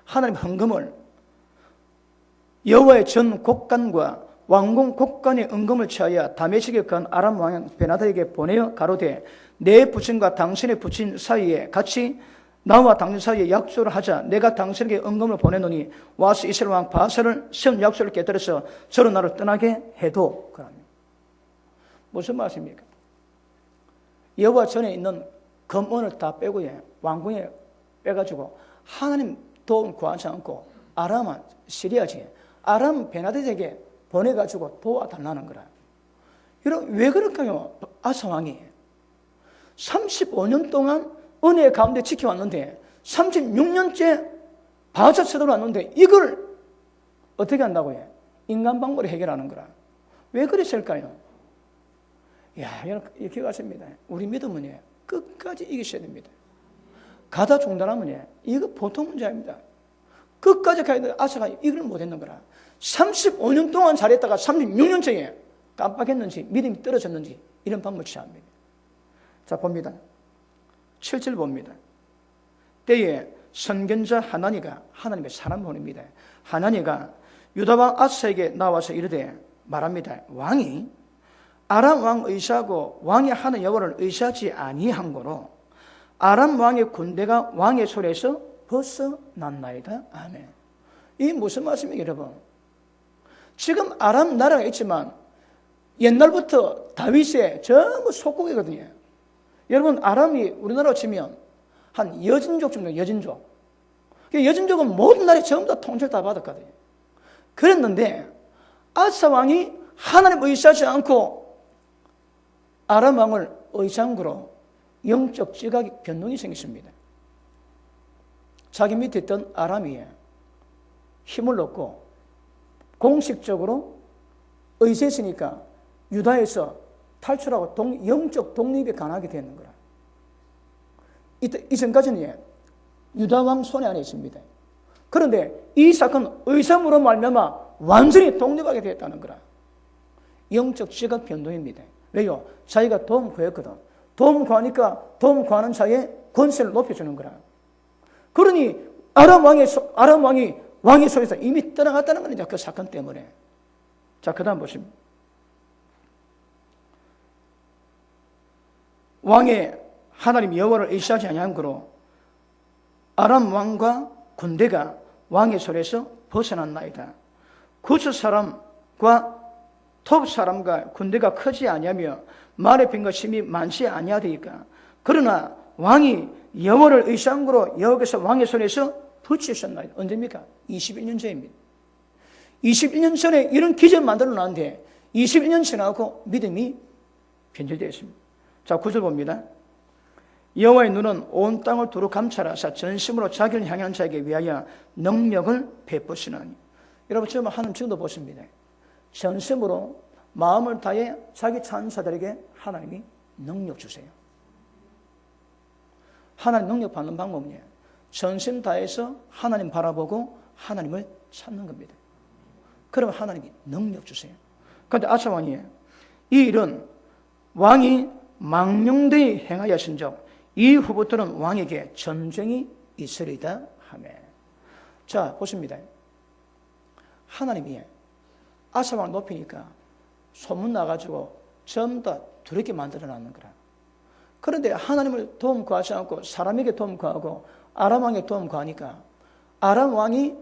하나님의 헌금을 여호와의 전 곡간과 왕궁 곡간의 은금을 취하여 다메섹에 간 아람 왕 베나다에게 보내어 가로되 내 부친과 당신의 부친 사이에 같이 나와 당신 사이에 약속을 하자. 내가 당신에게 은금을 보내노니 와서 이스라엘 왕 바사를 세운 약속을 깨뜨려서 저런 나를 떠나게 해도. 그럽니다. 무슨 말씀입니까? 여호와 전에 있는 금은을 다 빼고 왕궁에 빼가지고 하나님 도움 구하지 않고 아람 시리아지 아람 베나다에게 보내가지고 도와달라는 거라. 여러분 왜 그럴까요? 아사 왕이 35년 동안 은혜 가운데 지켜왔는데 36년째 바사 쳐들어 왔는데 이걸 어떻게 한다고 해? 인간 방법으로 해결하는 거라. 왜 그랬을까요? 여러분 기억하십니다. 우리 믿음은 끝까지 이기셔야 됩니다. 가다 중단하면 이거 보통 문제 아닙니다. 끝까지 가야 되는데 아사가 이걸 못했는 거라. 35년 동안 잘했다가 36년째에 깜빡했는지 믿음이 떨어졌는지 이런 방법을 취합니다. 자 봅니다. 7절 봅니다. 때에 선견자 하나니가 하나님의 사람 보냅니다. 하나니가 유다왕 아사에게 나와서 이르되 말합니다. 왕이 아람 왕 의시하고 왕이 하는 여호와를 의시하지 아니한 거로 아람 왕의 군대가 왕의 손에서 벗어났나이다. 아멘. 이게 무슨 말씀이에요, 여러분? 지금 아람 나라가 있지만 옛날부터 다윗의 전부 속국이거든요. 여러분 아람이 우리나라로 치면 한 여진족 정도, 여진족. 여진족은 모든 나라에 전부 다 통제를 다 받았거든요. 그랬는데 아사 왕이 하나님 의시하지 않고 아람 왕을 의장으로 영적 지각이 변동이 생겼습니다. 자기 밑에 있던 아람이 힘을 얻고 공식적으로 의지했으니까 유다에서 탈출하고 영적 독립이 가능하게 되는 거라. 이전까지는 유다왕 손에 안에 있습니다. 그런데 이 사건 의삼으로 말미암아 완전히 독립하게 되었다는 거라. 영적 지각 변동입니다. 왜요? 자기가 도움 구했거든. 도움 구하니까 도움 구하는 자의 권세를 높여주는 거라. 그러니 아람 왕이 왕의 손에서 이미 떠나갔다는 겁니다. 그 사건 때문에. 자, 그 다음 보십니다. 왕의 하나님 여호와를 의시하지 아니한 거로 아람 왕과 군대가 왕의 손에서 벗어났나이다. 구스 사람과 톱 사람과 군대가 크지 아니하며 말의 빈과 심이 많지 아니하되니까. 그러나 왕이 여호와를 의시한 거로 여호와께서 왕의 손에서 붙이셨나이다. 언제입니까? 21년 전입니다. 21년 전에 이런 기적을 만들어 놨는데 21년 지나고 믿음이 변질되었습니다. 자, 9절 봅니다. 여호와의 눈은 온 땅을 두루 감찰하사 전심으로 자기를 향한 자에게 위하여 능력을 베푸시나니. 여러분 지금 하나님 지금도 보십니다. 전심으로 마음을 다해 자기 찬사들에게 하나님이 능력 주세요. 하나님 능력 받는 방법이에요. 전심 다해서 하나님 바라보고 하나님을 찾는 겁니다. 그러면 하나님이 능력 주세요. 그런데 아사 왕이 이 일은 왕이 망령되이 행하였은즉 이후부터는 왕에게 전쟁이 있으리다 하며. 자, 보십니다. 하나님이 아사 왕을 높이니까 소문 나가지고 전부 다 두렵게 만들어 놨는 거라. 그런데 하나님을 도움 구하지 않고 사람에게 도움 구하고 아람 왕에 도움 구하니까 아람 왕이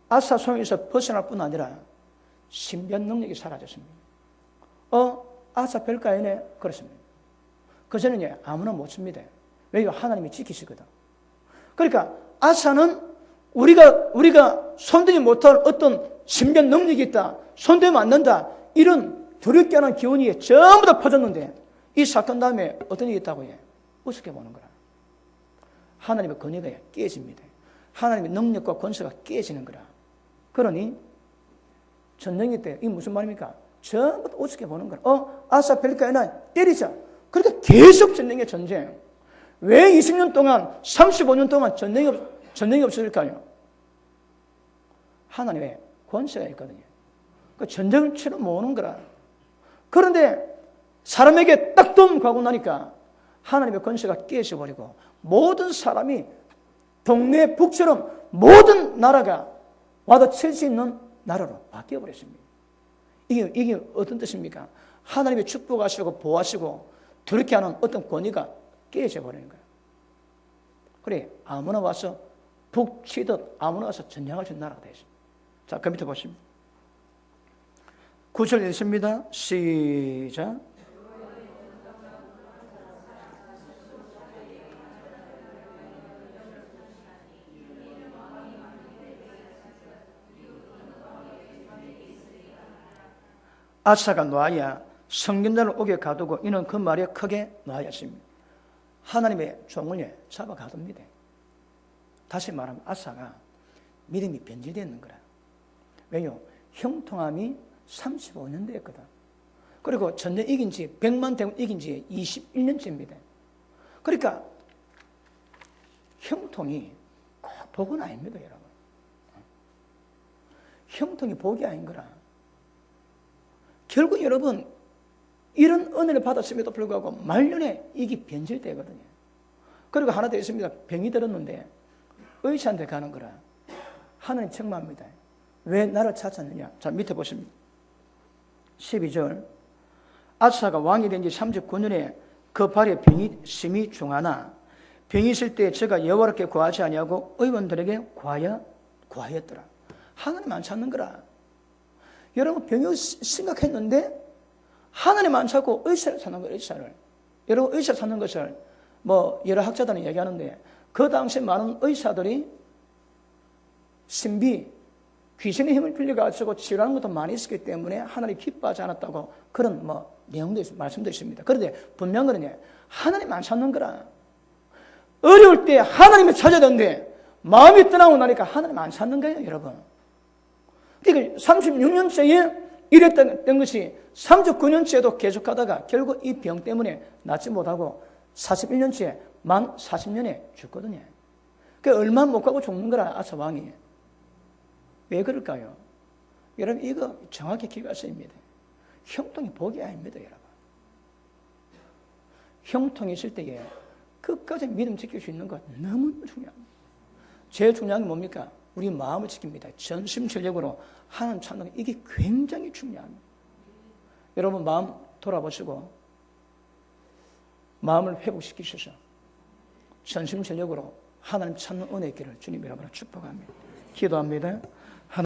아사 손에서 벗어날 뿐 아니라 신변 능력이 사라졌습니다. 아사 별가이네. 그렇습니다. 그전에는 아무나 못 씁니다. 왜냐하면 하나님이 지키시거든. 그러니까 아사는 우리가 손대지 못할 어떤 신변 능력이 있다, 손대면 안 된다, 이런 두렵게 하는 기운이 전부 다 퍼졌는데, 이 사건 다음에 어떤 일이 있다고 해? 우습게 보는 거라. 하나님의 권위가 깨집니다. 하나님의 능력과 권세가 깨지는 거라. 그러니 전쟁이 때 이게 무슨 말입니까? 전부 다 우습게 보는 거라. 아사 벨가이나 때리자. 그러니까 계속 전쟁. 왜 20년 동안 35년 동안 전쟁이 없었을까요? 하나님의 권세가 있거든요. 그 전쟁을 치러 모으는 거라. 그런데 사람에게 딱 덤 가고 나니까 하나님의 권세가 깨져버리고 모든 사람이 동네 북처럼 모든 나라가 와도 칠 수 있는 나라로 바뀌어버렸습니다. 이게 어떤 뜻입니까? 하나님의 축복하시고 보호하시고 두렵게 하는 어떤 권위가 깨져버리는 거예요. 그래, 아무나 와서 북치듯 아무나 와서 전쟁할 수 있는 나라가 되었습니다. 자, 그 밑에 보십니다. 9절 읽습니다. 시작. 아사가 노아야 성견자를 옥에 가두고 이는 그 말에 크게 노하였습니다. 하나님의 종을 잡아 가둡니다. 다시 말하면 아사가 믿음이 변질되는 거라. 왜요? 형통함이 35년 됐거든. 그리고 전쟁 이긴 지 100만 대군 이긴 지 21년째입니다. 그러니까 형통이 꼭 복은 아닙니다, 여러분. 형통이 복이 아닌 거라. 결국 여러분 이런 은혜를 받았음에도 불구하고 말년에 이게 변질되거든요. 그리고 하나 더 있습니다. 병이 들었는데 의사한테 가는 거라. 하나님 책망합니다. 왜 나를 찾았느냐? 자, 밑에 보십니다. 12절. 아사가 왕이 된 지 39년에 그 발에 병이 심히 중하나 병이 있을 때 제가 여호와께 구하지 아니하고 의원들에게 구하였더라. 하나님 안 찾는 거라. 여러분 병이 심각했는데 하나님 안 찾고 의사를 찾는 거예요. 의사를. 여러분 의사 찾는 것을 여러 학자들은 얘기하는데 그 당시 많은 의사들이 신비, 귀신의 힘을 빌려가지고 치료하는 것도 많이 있었기 때문에 하나님이 기뻐하지 않았다고 그런 내용도 말씀도 있습니다. 그런데 분명한 거는 하나님 안 찾는 거라. 어려울 때 하나님을 찾아야 되는데 마음이 떠나고 나니까 하나님 안 찾는 거예요, 여러분. 그러니까 36년째에 이랬던 것이 39년째도 계속하다가 결국 이 병 때문에 낫지 못하고 41년째 만 40년에 죽거든요. 그 얼마 못 가고 죽는 거라, 아사 왕이. 왜 그럴까요? 여러분 이거 정확히 기억하셔야 합니다. 형통이 복이 아닙니다, 여러분. 형통이 있을 때에 끝까지 믿음 지킬 수 있는 것 너무 중요합니다. 제일 중요한 게 뭡니까? 우리 마음을 지킵니다. 전심전력으로 하나님 찾는 게 이게 굉장히 중요합니다. 여러분 마음 돌아보시고 마음을 회복시키셔서 전심전력으로 하나님 찾는 은혜 있기를 주님 여러분을 축복합니다. 기도합니다.